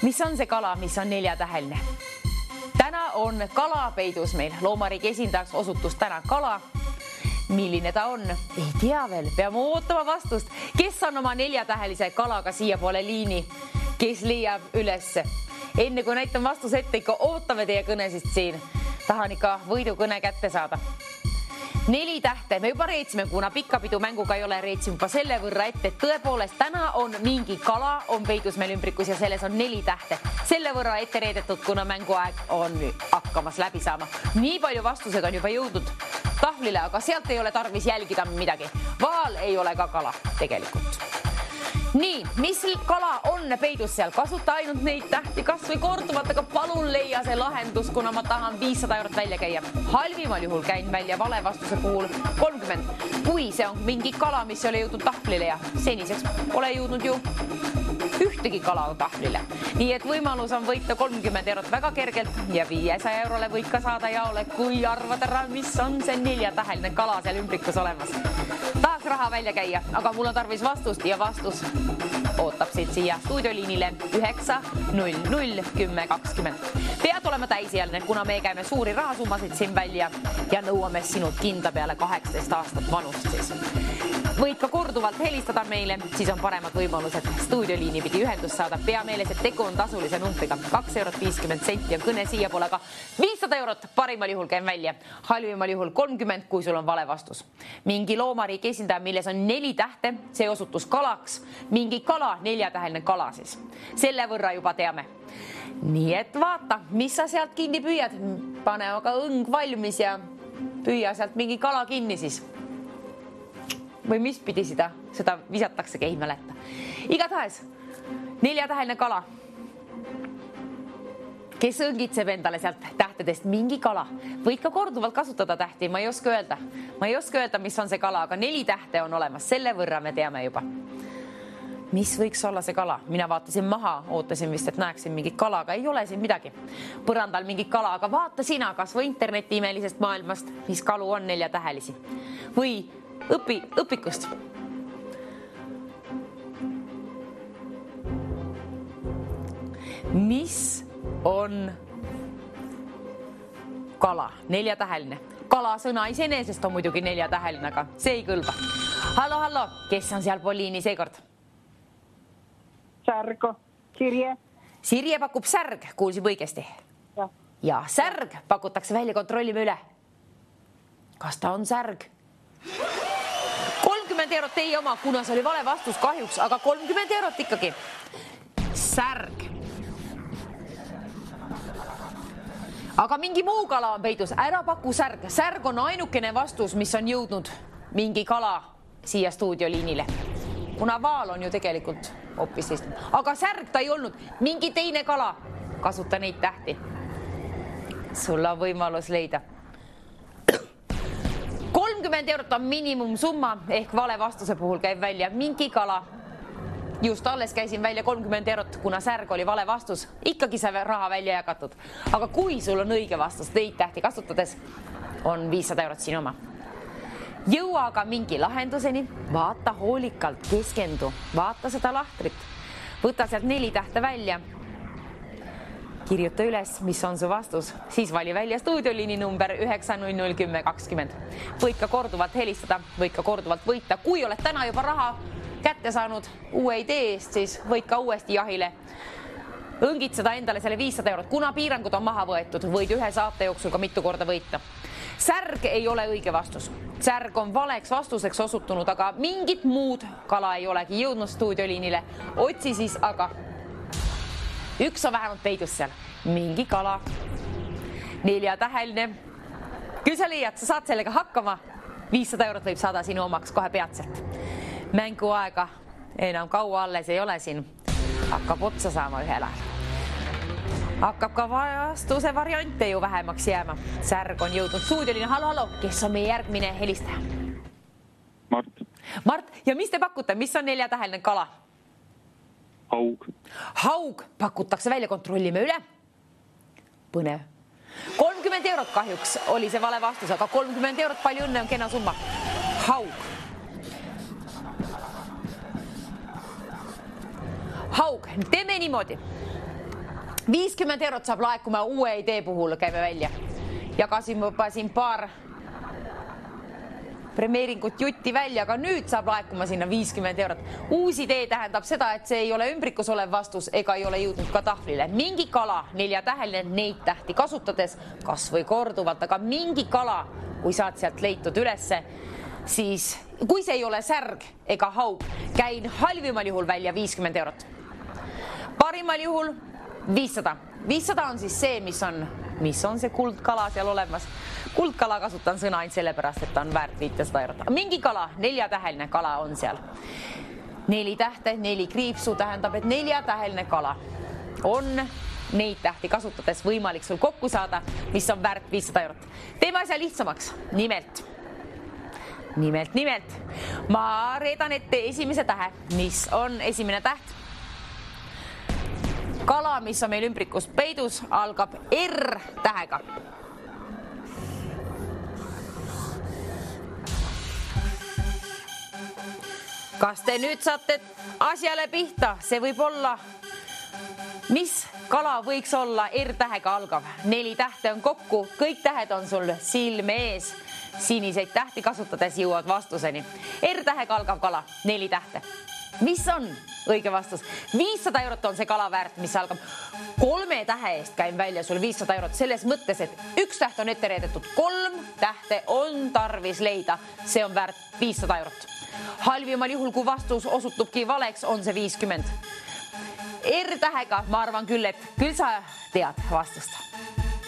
Speaker 1: Mis on see kala, mis on 4-täheline? Täna on kala peidus meil, loomariigi esindajaks osutus täna kala. Milline ta on? Ei tea veel, peame ootama vastust. Kes on oma 4-tähelise kalaga siia poole liini? Kes leiab ülesse? Enne kui näitan vastus ette, ikka ootame teie kõnesist siin. Tahan ikka võidukõne kätte saada. 4 tähte, me juba reetsime, kuna pikapidu mänguga ei ole, reetsime juba selle võrra ette, et tõepoolest täna on mingi kala, on peidus meil ümbrikus ja selles on 4 tähte. Selle võrra ette reedetud, kuna mänguaeg on hakkamas läbi saama. Nii palju vastused on juba jõudnud tahvlile, aga sealt ei ole tarvis jälgida midagi. Vaal ei ole ka kala tegelikult. Nii, mis kala on peidus seal? Kasuta ainult neid tähti, kas või korduvalt, aga palun leia see lahendus, kuna ma tahan 500 eurot välja käia. Halvimal juhul käin välja vale vastuse puhul 30. Kui see on mingi kala, mis ei ole jõudnud tahvlile ja seniseks ole jõudnud ju ühtegi kala tahvlile. Nii et võimalus on võita 30 eurot väga kergelt ja 500 eurole võid ka saada jaole, kui arvad ära, mis on see 4-täheline kala seal ümbrikus olemas. Tahaks raha välja käia, aga mul on tarvis vastust ja vastus ootab siit siia stuudioliinile 9 00 10 20. Pead olema täisjälne, kuna me käime suuri rahasummasid siin välja ja nõuame sinult kinda peale 18 aastat vanust siis. Võid ka korduvalt helistada meile, siis on paremad võimalused stuudioliini pidi ühendust saada. Pea meeles, et tegu on tasulise numbriga 2 eurot 50 senti ja kõne siia poole ka 500 eurot. Parimal juhul käin välja, halvimal juhul 30, kui sul on vale vastus. Mingi loomariigi esindaja, milles on 4 tähte, see osutus kalaks. Mingi kala, 4-täheline kala siis. Selle võrra juba teame. Nii et vaata, mis sa sealt kinni püüad. Pane aga õng valmis ja püüa sealt mingi kala kinni siis. Või mis pidi seda visatakse, ei mäleta. Igatahes 4-täheline kala. Kes õngitseb endale sealt tähtedest mingi kala? Võid ka korduvalt kasutada tähti, ma ei oska öelda. Ma ei oska öelda, mis on see kala, aga 4 tähte on olemas. Selle võrra me teame juba. Mis võiks olla see kala? Mina vaatasin maha, ootasin vist, et näeksin mingit kala, aga ei ole siin midagi. Põrandal mingit kala, aga vaata sina, kas või interneti imelisest maailmast, mis kalu on 4-tähelisi. Või õpikust. Mis on kala? 4-täheline. Kala sõna iseenesest on muidugi 4-täheline, aga see ei kõlba. Hallo, kes on seal Poliini seekord?
Speaker 4: Särgo, Sirje.
Speaker 1: Sirje pakub särg, kuulsime õigesti. Ja särg pakutakse välja, kontrollime üle. Kas ta on särg? 30 eurot teie oma, kuna see oli vale vastus kahjuks, aga 30 eurot ikkagi. Särg aga mingi muu kala on peidus, ära paku särg. Särg on ainukene vastus, mis on jõudnud mingi kala siia stuudioliinile. Kuna vaal on ju tegelikult hoopis teist. Aga särg ta ei olnud, mingi teine kala. Kasuta neid tähti. Sul on võimalus leida. 30 eurot on minimumsumma ehk vale vastuse puhul käib välja mingi kala. Just alles käisin välja 30 eurot, kuna särg oli vale vastus. Ikkagi see raha välja jagatud. Aga kui sul on õige vastus, neid tähti kasutades, on 500 eurot sinu oma. Jõua aga mingi lahenduseni, vaata hoolikalt, keskendu, vaata seda lahtrit. Võta sealt 4 tähte välja. Kirjuta üles, mis on su vastus. Siis vali välja stuudioliini number 9001020. Võid ka korduvalt helistada, võid ka korduvalt võita. Kui oled täna juba raha kätte saanud uue idee eest, siis võid ka uuesti jahile õngitseda endale selle 500 eurot. Kuna piirangud on maha võetud, võid ühe saate jooksul ka mitu korda võita. Särg ei ole õige vastus. Särg on valeks vastuseks osutunud, aga mingit muud kala ei olegi jõudnud stuudioliinile. Otsi siis aga. Üks on vähemalt peidus seal. Mingi kala. 4-täheline. Küll sa leiad, sa saad sellega hakkama. 500 eurot võib saada sinu omaks kohe peatselt. Mängu aega enam kaua alles ei ole siin. Hakkab otsa saama ühel ajal. Hakkab ka vastuse variante ju vähemaks jääma. Särg on jõudnud stuudioliine. Hallo, kes on meie järgmine helistaja?
Speaker 6: Mart.
Speaker 1: Mart, ja mis te pakute? Mis on 4-täheline kala?
Speaker 6: Haug.
Speaker 1: Haug pakutakse välja, kontrollime üle. Põnev. 30 eurot kahjuks oli see vale vastus, aga 30 eurot palju õnne on kena summa. Haug. Haug, teeme niimoodi. 50 eurot saab laekuma uue idee puhul, käime välja. Jagasin juba siin paar premeeringut jutti välja, aga nüüd saab laekuma sinna 50 eurot. Uus idee tähendab seda, et see ei ole ümbrikus olev vastus ega ei ole jõudnud ka tahvlile. Mingi kala, 4-täheline, neid tähti kasutades, kas või korduvalt, aga mingi kala, kui saad sealt leitud ülesse, siis kui see ei ole särg ega haug, käin halvimal juhul välja 50 eurot. Parimal juhul 500. 500 on siis see, mis on see kuldkala seal olemas. Kuldkala kasutan sõna ainult sellepärast, et ta on väärt 500 eurot. Mingi kala, 4-täheline kala on seal. 4 tähte, 4 kriipsu tähendab, et 4-täheline kala on neid tähti kasutades võimalik sul kokku saada, mis on väärt 500 eurot. Teeme asja lihtsamaks. Nimelt. Ma reedan ette esimese tähe, mis on esimene täht. Kala, mis on meil ümbrikus peidus, algab R-tähega. Kas te nüüd saate asjale pihta? See võib olla, mis kala võiks olla R-tähega algav? 4 tähte on kokku, kõik tähed on sul silme ees. Siniseid tähti kasutades jõuad vastuseni. R-tähega algav kala, 4 tähte. Mis on õige vastus? 500 eurot on see kala väärt, mis algab 3 tähe eest, käin välja sul 500 eurot selles mõttes, et 1 täht on ette reedetud, 3 tähte on tarvis leida, see on väärt 500 eurot. Halvimal juhul, kui vastus osutubki valeks, on see 50. R-tähega ma arvan küll, et küll sa tead vastust.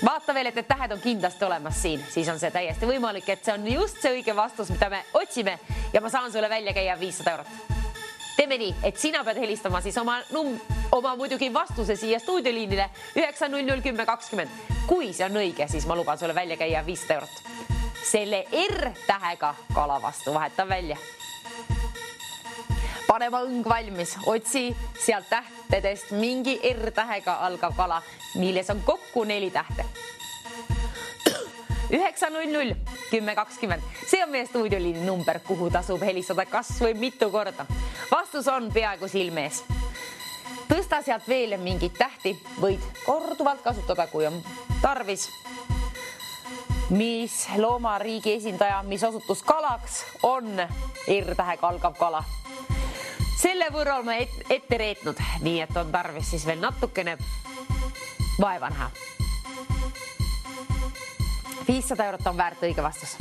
Speaker 1: Vaata veel, et tähed on kindlasti olemas siin, siis on see täiesti võimalik, et see on just see õige vastus, mida me otsime ja ma saan sulle välja käia 500 eurot. Teeme nii, et sina pead helistama siis oma muidugi vastuse siia stuudioliinile 9001020. Kui see on õige, siis ma luban sulle välja käia 500 eurot. Selle R-tähega kala vastu vahetan välja. Pane ma õng valmis, otsi sealt tähtedest mingi R-tähega algav kala, milles on kokku 4 tähte. 9001020. See on meie stuudioliini number, kuhu tasub helistada kas või mitu korda. Vastus on peaaegu silme ees. Tõsta sealt veel mingit tähti, võid korduvalt kasutada, kui on tarvis. Mis loomariigi esindaja, mis osutus kalaks, on R-tähega algav kala. Selle võrra oleme ette reetnud, nii et on tarvis siis veel natukene vaeva näha. 500 eurot on väärt õige vastus.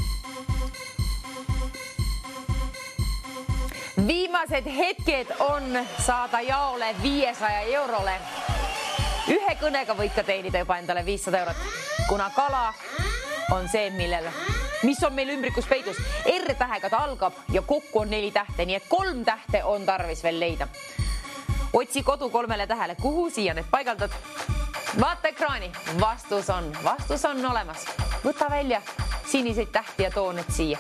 Speaker 1: Viimased hetked on saada jaole 500 eurole. Ühe kõnega võid ka teenida juba endale 500 eurot, kuna kala on see, mis on meil ümbrikus peidus. R-tähega ta algab ja kokku on 4 tähte, nii et 3 tähte on tarvis veel leida. Otsi kodu 3 tähele, kuhu siia need paigaldad. Vaata ekraani, vastus on olemas. Võta välja siniseid tähti ja too need siia.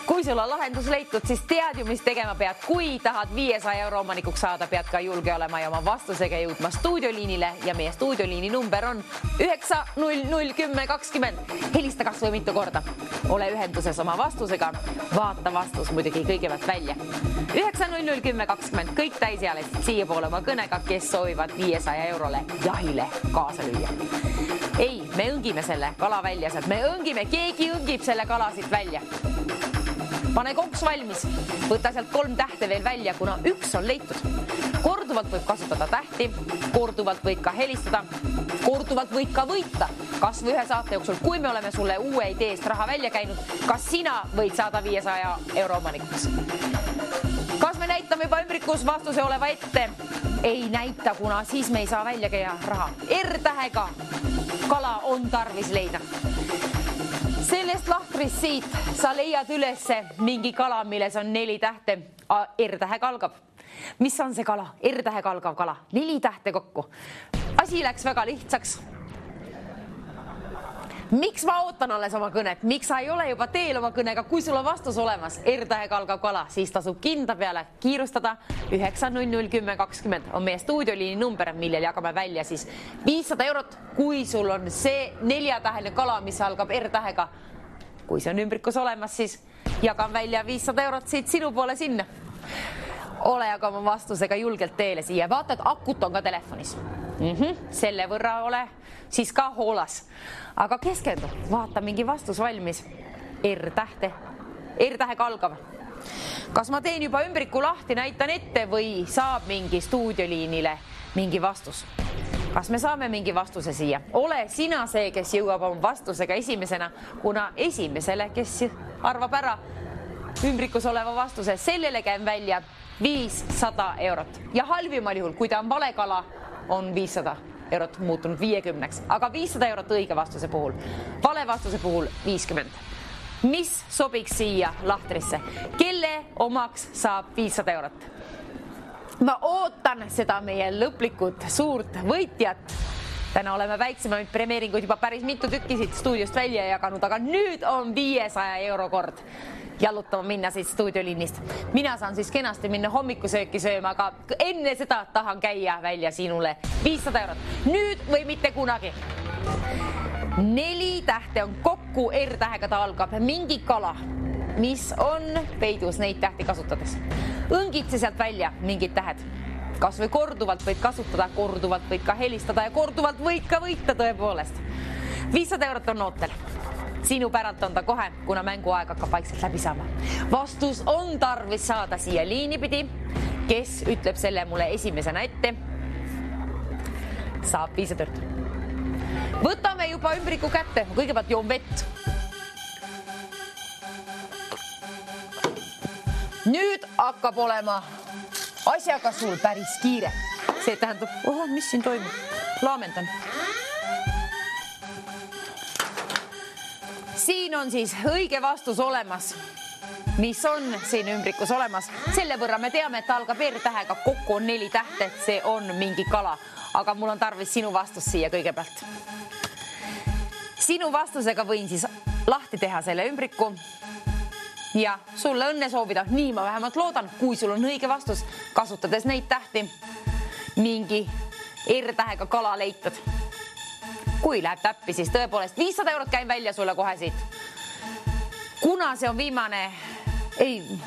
Speaker 1: Kui sul on lahendus leitud, siis tead ju, mis tegema pead. Kui tahad 500 euro omanikuks saada, pead ka julge olema ja oma vastusega jõudma stuudioliinile ja meie stuudioliini number on 9001020. Helista kas või mitu korda. Ole ühenduses oma vastusega. Vaata vastus muidugi kõigepealt välja. 9001020. Kõik täisealised siia poole oma kõnega, kes soovivad 500 eurole jahile kaasa lüüa. Ei, me õngime selle kala välja sealt. Me õngime, keegi õngib selle kala siit välja. Pane konks valmis, võta sealt 3 tähte veel välja, kuna 1 on leitud. Korduvalt võib kasutada tähti, korduvalt võid ka helistada, korduvalt võid ka võita. Kas või ühe saate jooksul, kui me oleme sulle uue ideest raha välja käinud, kas sina võid saada 500 euro omanikuks? Kas me näitame juba ümbrikus vastuse oleva ette? Ei näita, kuna siis me ei saa välja käia raha. R-tähega kala on tarvis leida. Sellest lahtrist siit sa leiad ülesse mingi kala, milles on 4 tähte. R-tähega algab. Mis on see kala? R-tähega algav kala. 4 tähte kokku. Asi läks väga lihtsaks. Miks ma ootan alles oma kõnet? Miks sa ei ole juba teel oma kõnega? Kui sul on vastus olemas, R-tähega algav kala, siis tasub kinda peale kiirustada. 9001020 on meie stuudioliini number, millel jagame välja siis 500 eurot, kui sul on see 4-täheline kala, mis algab R-tähega. Kui see on ümbrikus olemas, siis jagan välja 500 eurot siit sinu poole sinna. Ole aga oma vastusega julgelt teele siia. Vaata, et akut on ka telefonis. Selle võrra ole siis ka hoolas. Aga keskendu, vaata mingi vastus valmis. R-tähega algab. Kas ma teen juba ümbriku lahti, näitan ette või saab mingi stuudioliinile mingi vastus? Kas me saame mingi vastuse siia? Ole sina see, kes jõuab oma vastusega esimesena, kuna esimesele, kes arvab ära ümbrikus oleva vastuse, sellele käin välja 500 eurot. Ja halvimal juhul, kui ta on vale kala, on 500 eurot muutunud 50, aga 500 eurot õige vastuse puhul. Vale vastuse puhul 50. Mis sobiks siia lahtrisse? Kelle omaks saab 500 eurot? Ma ootan seda meie lõplikut suurt võitjat. Täna oleme väiksemaid premeeringuid juba päris mitu tükki siit stuudiost välja jaganud, aga nüüd on 500 euro kord jalutama minna siit stuudioliinist. Mina saan siis kenasti minna hommikusööki sööma, aga enne seda tahan käia välja sinule 500 eurot. Nüüd või mitte kunagi. 4 tähte on kokku, R-tähega ta algab mingi kala, mis on peidus neid tähti kasutades. Õngitse sealt välja mingid tähed. Kas või korduvalt võid kasutada, korduvalt võid ka helistada ja korduvalt võid ka võita tõepoolest. 500 eurot on ootel. Sinu päralt on ta kohe, kuna mänguaeg hakkab vaikselt läbi saama. Vastus on tarvis saada siia liini pidi. Kes ütleb selle mulle esimesena ette, saab 500 eurot. Võtame juba ümbriku kätte. Kõigepealt joon vett. Nüüd hakkab olema asjaga sul päris kiire. See tähendab, mis siin toimub? Laamendan. Siin on siis õige vastus olemas, mis on siin ümbrikus olemas. Selle võrra me teame, et algab R-tähega, kokku on 4 tähte, see on mingi kala. Aga mul on tarvis sinu vastus siia kõigepealt. Sinu vastusega võin siis lahti teha selle ümbriku ja sulle õnne soovida. Nii ma vähemalt loodan, kui sul on õige vastus, kasutades neid tähti, mingi R-tähega kala leitad. Kui läheb täppi, siis tõepoolest 500 eurot käin välja sulle kohe siit. Kuna see on viimane,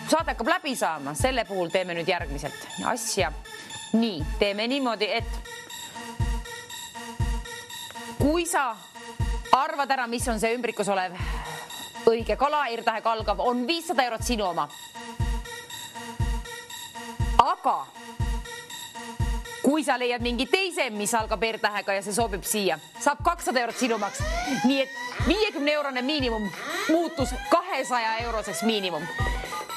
Speaker 1: saade hakkab läbi saama, selle puhul teeme nüüd järgmiselt asja. Nii, teeme niimoodi, et kui sa arvad ära, mis on see ümbrikus olev õige kala, R-tähega algab, on 500 eurot sinu oma. Aga kui sa leiad mingi teise, mis algab R-tähega ja see sobib siia, saab 200 eurot sinu omaks. Nii et 50 eurone miinimum muutus 200 euroseks miinimum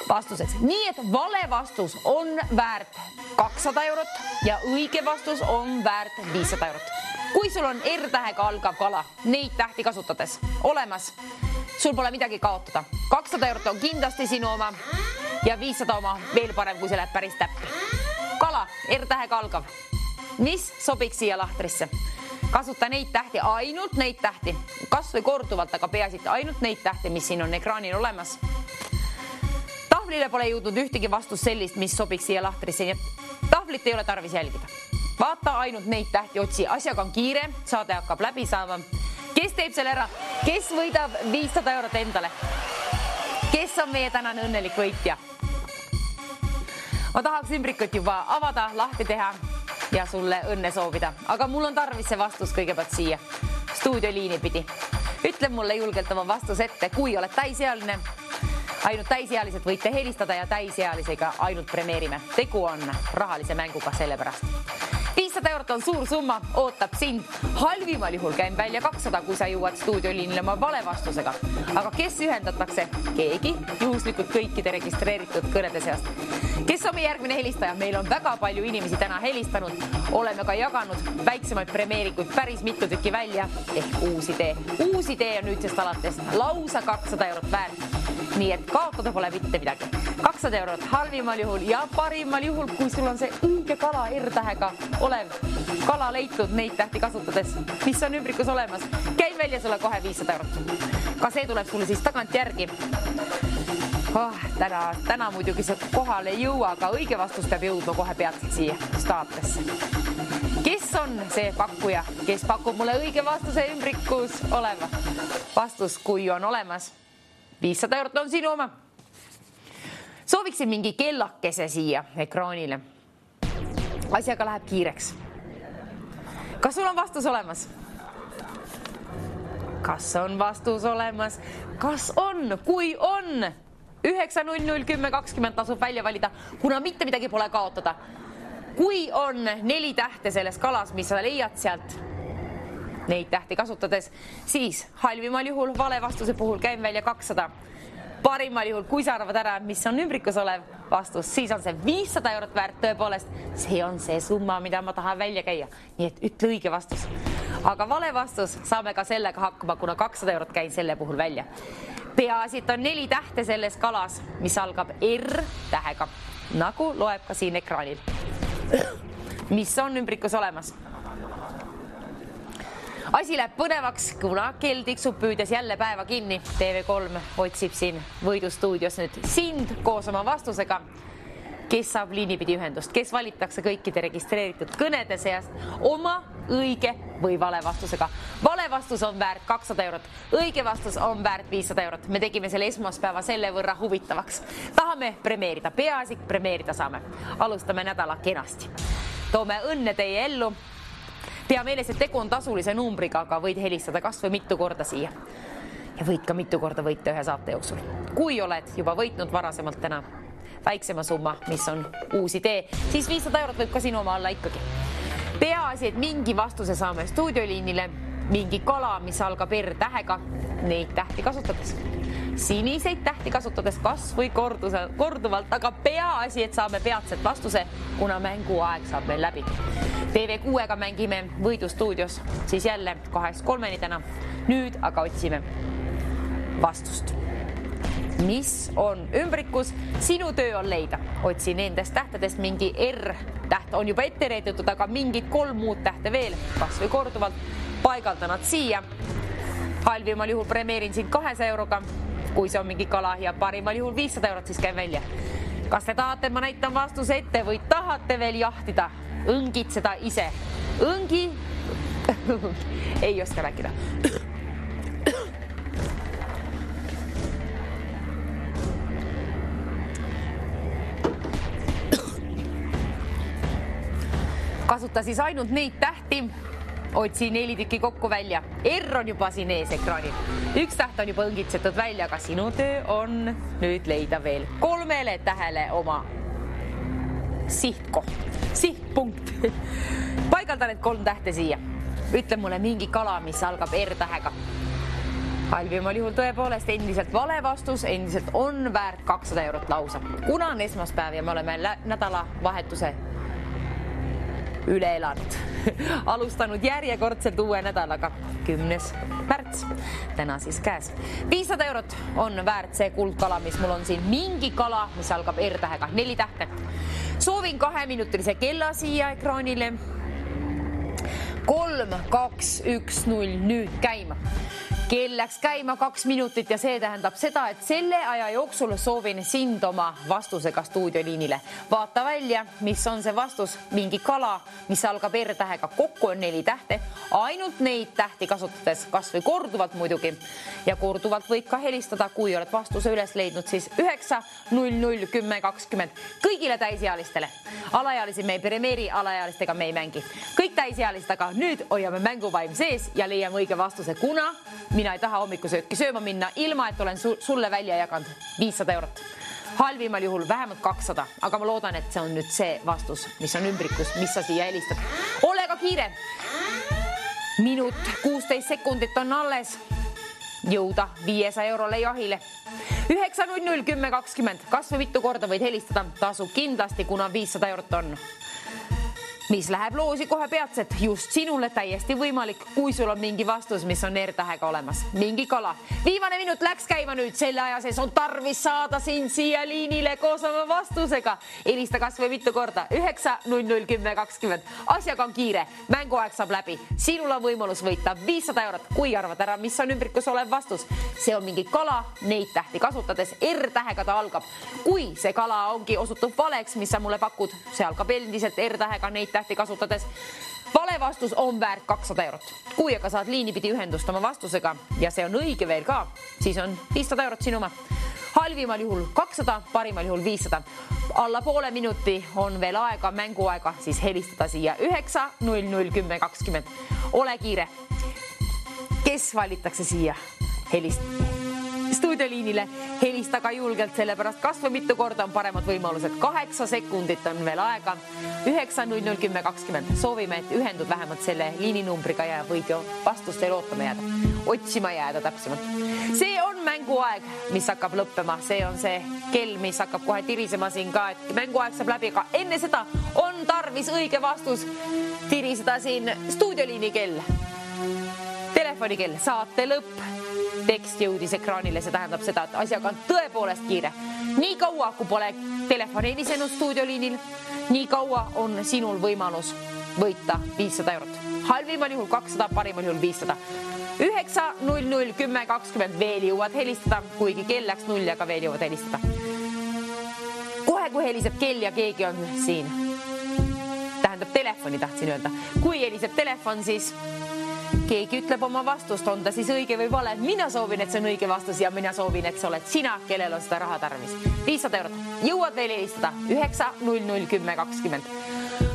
Speaker 1: vastuseks. Nii et vale vastus on väärt 200 eurot ja õige vastus on väärt 500 eurot. Kui sul on R-tähega algav kala neid tähti kasutades olemas, sul pole midagi kaotada. 200 eurot on kindlasti sinu oma ja 500 oma veel parem, kui see läheb päris täppi. Kala, R-tähega algav. Mis sobiks siia lahtrisse? Kasuta neid tähti, ainult neid tähti. Kas või korduvalt, aga peaasi ainult neid tähti, mis siin on ekraanil olemas. Tahvlile pole jõudnud ühtegi vastus sellist, mis sobiks siia lahtrisse. Tahvlit ei ole tarvis jälgida. Vaata ainult neid tähti, otsi. Asjaga on kiire, saade hakkab läbi saama. Kes teeb selle ära? Kes võidab 500 eurot endale? Kes on meie tänane õnnelik võitja? Ma tahaks ümbrikut juba avada, lahti teha ja sulle õnne soovida. Aga mul on tarvis see vastus kõigepealt siia stuudioliini pidi. Ütle mulle julgelt oma vastus ette, kui oled täisealine. Ainult täisealised võite helistada ja täisealisega ainult premeerime. Tegu on rahalise mänguga sellepärast. 500 eurot on suur summa, ootab sind. Halvimal juhul käin välja 200, kui sa jõuad stuudioliinile oma vale vastusega. Aga kes ühendatakse? Keegi, juhuslikult kõikide registreeritud kõnede seast. Kes on meie järgmine helistaja? Meil on väga palju inimesi täna helistanud. Oleme ka jaganud väiksemaid premeeringuid päris mitu tükki välja ehk uus idee. Uus idee on nüüdsest alates lausa 200 eurot väärt. Nii et kaotada pole mitte midagi. 200 eurot halvimal juhul ja parimal juhul, kui sul on see õige kala R-tähega olev kala leitud neid tähti kasutades, mis on ümbrikus olemas. Käin välja sulle kohe 500 eurot. Ka see tuleb sulle siis tagant järgi. Täna muidugi see kohale ei jõua, aga õige vastus peab jõudma kohe peatselt siia staatesse. Kes on see pakkuja, kes pakub mulle õige vastuse ümbrikus oleva? Vastus, kui on olemas. 500 eurot on sinu oma. Sooviksin mingi kellakese siia ekraanile. Asjaga läheb kiireks. Kas sul on vastus olemas? Kas on vastus olemas? Kas on? Kui on? 9-0-0-10-20 tasub välja valida, kuna mitte midagi pole kaotada. Kui on 4 tähte selles kalas, mis sa leiad sealt neid tähti kasutades, siis halvimal juhul vale vastuse puhul käin välja 200. Parimal juhul, kui sa arvad ära, mis on ümbrikus olev vastus, siis on see 500 eurot väärt tõepoolest. See on see summa, mida ma tahan välja käia. Nii et ütle õige vastus. Aga vale vastus saame ka sellega hakkama, kuna 200 eurot käin selle puhul välja. Peaasit on 4 tähte selles kalas, mis algab R-tähega, nagu loeb ka siin ekraanil. Mis on ümbrikus olemas? Asi läheb põnevaks, kuna kell tiksub püüdes jälle päeva kinni. TV3 otsib siin võidustuudios nüüd sind koos oma vastusega. Kes saab liinipidi ühendust? Kes valitakse kõikide registreeritud kõnede seast oma õige või vale vastusega? Vale vastus on väärt 200 eurot. Õige vastus on väärt 500 eurot. Me tegime selle esmaspäeva selle võrra huvitavaks. Tahame premeerida. Peaasik premeerida saame. Alustame nädala kenasti. Toome õnne teie ellu. Pea meeles, et tegu on tasulise numbriga, aga võid helistada kas või mitu korda siia. Ja võid ka mitu korda võita ühe saate jooksul. Kui oled juba võitnud varasemalt täna väiksema summa, mis on uus idee, siis 500 eurot võib ka sinu oma alla ikkagi. Peaasi, et mingi vastuse saame stuudioliinile, mingi kala, mis algab R-tähega, neid tähti kasutades. Siniseid tähti kasutades kas või korduvalt, aga peaasi, et saame peatselt vastuse, kuna mänguaeg saab meil läbi. TV6-ga mängime võidustuudios, siis jälle 2-3 täna. Nüüd aga otsime vastust. Mis on ümbrikus? Sinu töö on leida. Otsi nendest tähtedest mingi R-täht on juba ette reedetud, aga mingid 3 muud tähte veel, kas või korduvalt. Paigalda nad siia. Halvimal juhul premeerin sind 200 euroga. Kui see on mingi kala ja parimal juhul 500 eurot, siis käin välja. Kas te tahate, ma näitan vastuse ette või tahate veel jahtida? Õngid seda ise. Õngi... ei oska rääkida. Kasuta siis ainult neid tähti. Otsi 4 tükki kokku välja. R on juba siin ees ekraanil. 1 täht on juba õngitsetud välja, aga sinu töö on nüüd leida veel 3 tähele oma sihtkoht. Sihtpunkt. Paigalda need 3 tähte siia. Ütle mulle mingi kala, mis algab R-tähega. Halvimal juhul tõepoolest endiselt vale vastus, endiselt on väärt 200 eurot lausa. Kuna on esmaspäev ja me oleme nädala vahetuse üle elanud. Alustanud järjekordselt uue nädalaga 10. märts. Täna siis käes. 500 eurot on väärt see kuldkala, mis mul on siin. Mingi kala, mis algab R-tähega, 4 tähte. Soovin 2-minutilise kella siia ekraanile. 3, 2, 1, 0 nüüd käima. Kell läks käima 2 minutit ja see tähendab seda, et selle aja jooksul soovin sind oma vastusega stuudioliinile. Vaata välja, mis on see vastus. Mingi kala, mis algab R-tähega, kokku on 4 tähte. Ainult neid tähti kasutades, kas või korduvalt muidugi. Ja korduvalt võid ka helistada, kui oled vastuse üles leidnud, siis 9 00 10 20. Kõigile täisealistele. Alaealisi me ei premeeri, alaealistega me ei mängi. Kõik täisealist, aga nüüd hoiame mänguvaim sees ja leiame õige vastuse, kuna mina ei taha hommikusööki sööma minna, ilma et olen sulle välja jaganud 500 eurot. Halvimal juhul vähemalt 200, aga ma loodan, et see on nüüd see vastus, mis on ümbrikus, mis sa siia helistad. Ole ka kiire. Minut 16 sekundit on alles. Jõuda 500 eurole jahile. 9 00 10 20. Kas või mitu korda võid helistada? Tasub kindlasti, kuna 500 eurot on. Mis läheb loosi kohe peatselt, just sinule täiesti võimalik, kui sul on mingi vastus, mis on R-tähega olemas. Mingi kala. Viimane minut läks käima nüüd, selle aja sees on tarvis saada sind siia liinile koos oma vastusega. Helista kas või mitu korda. 9 00 10 20. Asjaga on kiire, mänguaeg saab läbi. Sinul on võimalus võita 500 eurot, kui arvad ära, mis on ümbrikus olev vastus. See on mingi kala, neid tähti kasutades, R-tähega ta algab. Kui see kala ongi osutub valeks, mis sa mulle pakud, see algab endiselt R-tähega, neid tähti kasutades. Vale vastus on väärt 200 eurot. Kui aga saad liinipidi ühendust oma vastusega ja see on õige veel ka, siis on 500 eurot sinu oma. Halvimal juhul 200, parimal juhul 500. Alla poole minuti on veel aega, mänguaega, siis helistada siia 9 00 10 20. Ole kiire. Kes valitakse siia? Stuudioliinile helistaga julgelt, sellepärast kas või mitu korda on paremad võimalused. 8 sekundit on veel aega. 9 00 10 20. Soovime, et ühendud vähemalt selle liininumbriga ja võid ju vastust veel ootama jääda. Otsima jääda täpsemalt. See on mänguaeg, mis hakkab lõppema. See on see kell, mis hakkab kohe tirisema siin ka, et mänguaeg saab läbi, aga enne seda on tarvis õige vastus tiriseda siin stuudioliini kell. Telefonikell, saate lõpp. Tekst jõudis ekraanile, see tähendab seda, et asjaga on tõepoolest kiire. Nii kaua, kui pole telefon helisenud stuudioliinil, nii kaua on sinul võimalus võita 500 eurot. Halvimal juhul 200, parimal juhul 500. 9 00 10 20 veel jõuad helistada, kuigi kell läks 0, aga veel jõuad helistada. Kohe, kui heliseb kell ja keegi on siin. Tähendab, telefoni tahtsin öelda. Kui heliseb telefon, siis keegi ütleb oma vastust, on ta siis õige või vale. Mina soovin, et see on õige vastus ja mina soovin, et sa oled sina, kellel on seda raha tarvis. 500 eurot. Jõuad veel helistada. 9 00 10 20.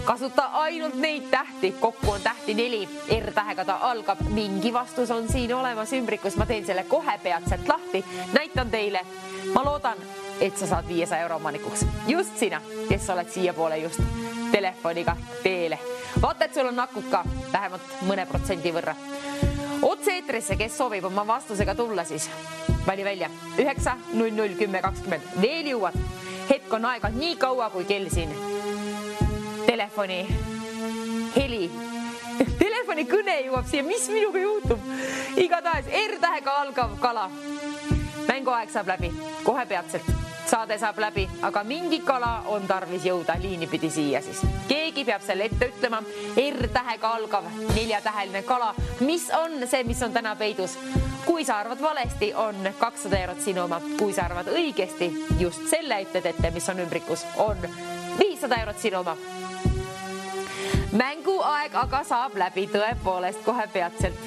Speaker 1: Kasuta ainult neid tähti. Kokku on tähti 4. R-tähega ta algab. Mingi vastus on siin olemas ümbrikus. Ma teen selle kohe peatselt lahti. Näitan teile. Ma loodan, et sa saad 500 euro omanikuks. Just sina, kes oled siia poole just telefoniga teele. Vaata, et sul on nakud ka vähemalt mõne protsendi võrra. Otse eetrisse, kes soovib oma vastusega tulla, siis vali välja 9 00 10 20. Veel jõuad. Hetk on aega nii kaua, kui kell siin. Telefoni heli. Telefoni kõne jõuab siia. Mis minuga juhtub? Igatahes R-tähega algav kala. Mänguaeg saab läbi. Kohe peatselt. Saade saab läbi, aga mingi kala on tarvis jõuda liinipidi siia siis. Keegi peab selle ette ütlema. R-tähega algav 4-täheline kala. Mis on see, mis on täna peidus? Kui sa arvad valesti, on 200 eurot sinu oma. Kui sa arvad õigesti, just selle ütled ette, mis on ümbrikus, on 500 eurot sinu oma. Mänguaeg aga saab läbi tõepoolest kohe peatselt.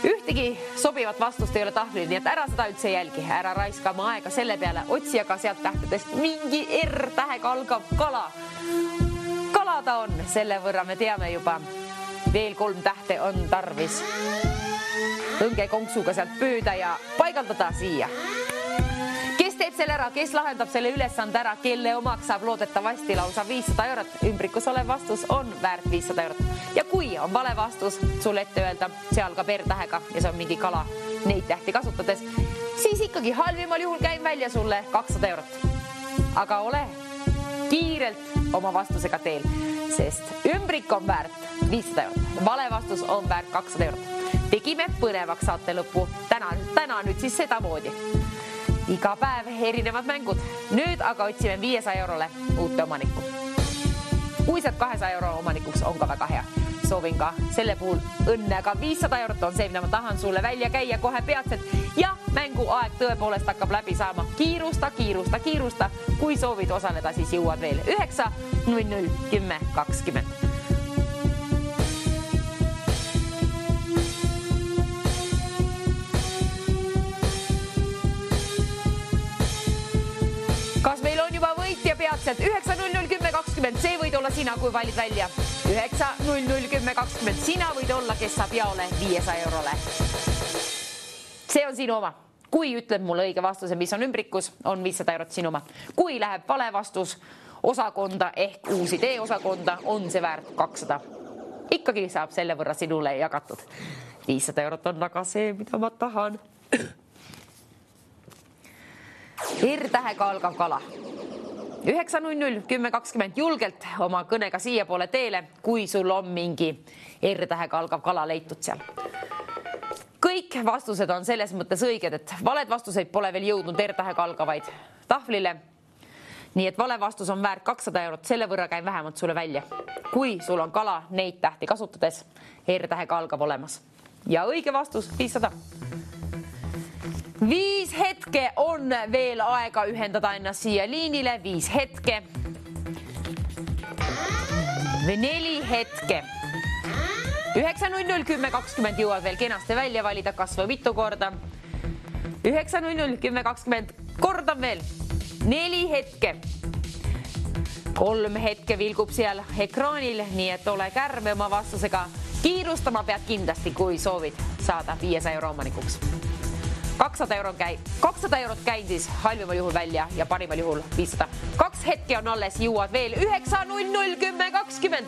Speaker 1: Ühtegi sobivat vastust ei ole tahvlil, nii et ära seda üldse jälgi. Ära raiska oma aega selle peale. Otsi aga sealt tähtedest mingi R-tähega algav kala. Kala ta on, selle võrra me teame juba. Veel 3 tähte on tarvis. Õnge konksuga sealt pööda ja paigaldada siia. Kes teeb selle ära, kes lahendab selle ülesande ära, kelle omaks saab loodetavasti lausa 500 eurot. Ümbrikus olev vastus on väärt 500 eurot. Ja kui on vale vastus sulle ette öelda, see algab R-tähega ja see on mingi kala neid tähti kasutades, siis ikkagi halvimal juhul käin välja sulle 200 eurot. Aga ole kiirelt oma vastusega teel, sest ümbrik on väärt 500 eurot. Vale vastus on väärt 200 eurot. Tegime põnevaks saate lõppu. Täna nüüd siis sedamoodi. Iga päev erinevad mängud. Nüüd aga otsime 500 eurole uute omanikku. Kui saad 200 euro omanikuks, on ka väga hea. Soovin ka selle puhul õnne, aga 500 eurot on see, mida ma tahan sulle välja käia kohe peatselt. Ja mänguaeg tõepoolest hakkab läbi saama. Kiirusta. Kui soovid osaleda, siis jõuad veel 9 00 10 20. Kas meil on juba võitja peatselt? 9 00 10 20. See võid olla sina, kui valid välja. 9 00 10 20. Sina võid olla, kes saab jaole 500 eurole. See on sinu oma. Kui ütled mulle õige vastuse, mis on ümbrikus, on 500 eurot sinu oma. Kui läheb vale vastus osakonda ehk uus idee osakonda, on see väärt 200. Ikkagi saab selle võrra sinule jagatud. 500 eurot on aga see, mida ma tahan. R-tähega algav kala. 9 00 10 20. Julgelt oma kõnega siia poole teele, kui sul on mingi R-tähega algav kala leitud seal. Kõik vastused on selles mõttes õiged, et valed vastuseid pole veel jõudnud R-tähega algavaid tahvlile. Nii et vale vastus on väärt 200 eurot, selle võrra käin vähemalt sulle välja. Kui sul on kala neid tähti kasutades R-tähega algav olemas. Ja õige vastus 500. 5 hetke on veel aega ühendada ennast siia liinile. 5 hetke. 4 hetke. 9 00 10 20 jõuad veel kenasti välja valida kas või mitu korda. 9 00 10 20. Kordan veel. 4 hetke. 3 hetke vilgub seal ekraanil, nii et ole kärme oma vastusega. Kiirustama pead kindlasti, kui soovid saada 500 euro omanikuks. 200 eurot käindis halvimal juhul välja ja parimal juhul 500. 2 hetke on alles, jõuad veel 9 00 10 20.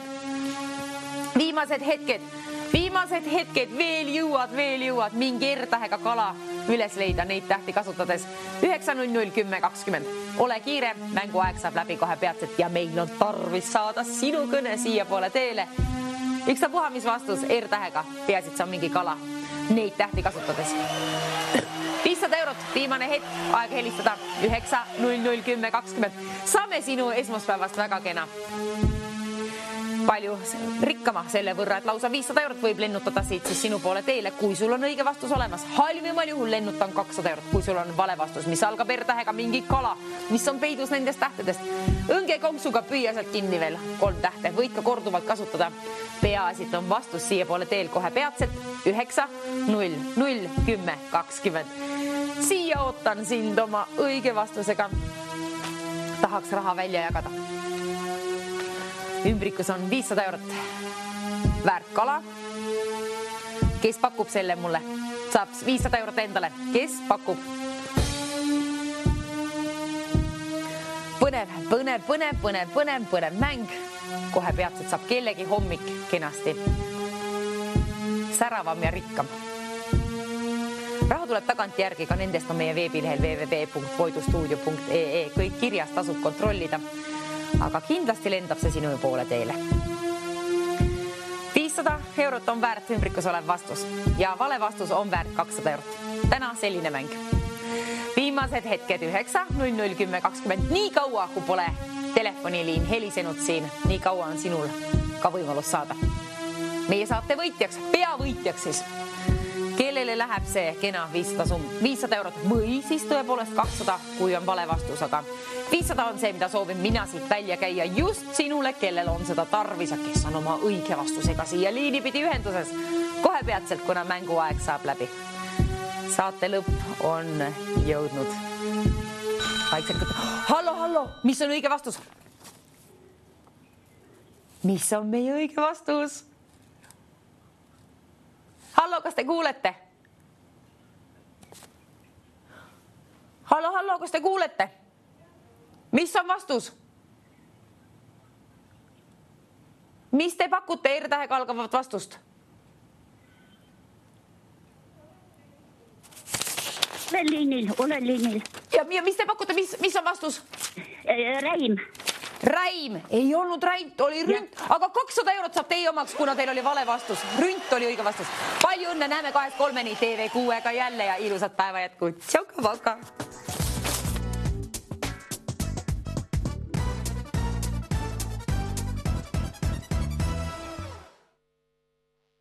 Speaker 1: Viimased hetked veel jõuad mingi R-tähega kala üles leida neid tähti kasutades. 9 00 10 20. Ole kiire, mänguaeg saab läbi kohe peatselt ja meil on tarvis saada sinu kõne siia poole teele. Ükstapuha, mis vastus R-tähega, peasid sa mingi kala neid tähti kasutades. 500 eurot, viimane hetk, aeg helistada 9 00 10 20. Saame sinu esmaspäevast väga kena. Palju rikkama selle võrra, et lausa 500 eurot võib lennutada siit siis sinu poole teele, kui sul on õige vastus olemas. Halvimal juhul lennutan 200 eurot, kui sul on vale vastus, mis algab R-tähega mingi kala, mis on peidus nendest tähtedest. Õnge konksuga püüa sealt kinni veel 3 tähte, võid ka korduvalt kasutada. Peaasit on vastus siia poole teel kohe peatselt 9 00 10 20. Siia ootan sind oma õige vastusega. Tahaks raha välja jagada. Ümbrikus on 500 eurot. Väärt kala. Kes pakub selle mulle? Saab 500 eurot endale. Kes pakub? Põnev mäng. Kohe peatselt saab kellegi hommik kenasti säravam ja rikkam. Raha tuleb tagant järgi, ka nendest on meie veebilehel www.voidustuudio.ee. Kõik kirjas tasub kontrollida. Aga kindlasti lendab see sinu poole teele. 500 eurot on väärt ümbrikus olev vastus ja vale vastus on väärt 200 eurot. Täna selline mäng. Viimased hetked 9 00 10 20. Nii kaua, kui pole telefoniliin helisenud siin, nii kaua on sinul ka võimalus saada. Meie saate võitjaks, peavõitjaks siis. Kellele läheb see kena 500 eurot või siis tõepoolest 200, kui on vale vastus, aga 500 on see, mida soovin mina siit välja käia just sinule, kellel on seda tarvis ja kes on oma õige vastusega siia liinipidi ühenduses. Kohe peatselt, kuna mänguaeg saab läbi. Saate lõpp on jõudnud. Hallo, mis on õige vastus? Mis on meie õige vastus? Hallo, kas te kuulete? Hallo, kas te kuulete? Mis on vastus? Mis te pakute R-tähega algavat vastust?
Speaker 3: Olen liinil.
Speaker 1: Ja mis te pakute, mis on vastus?
Speaker 3: Räim.
Speaker 1: Räim, ei olnud räim, oli rünt, aga 200 eurot saab teie omaks, kuna teil oli vale vastus. Rünt oli õige vastus. Palju õnne, näeme 2-3-ni TV6-ga jälle ja ilusat päeva jätku. Tšauka-pauka!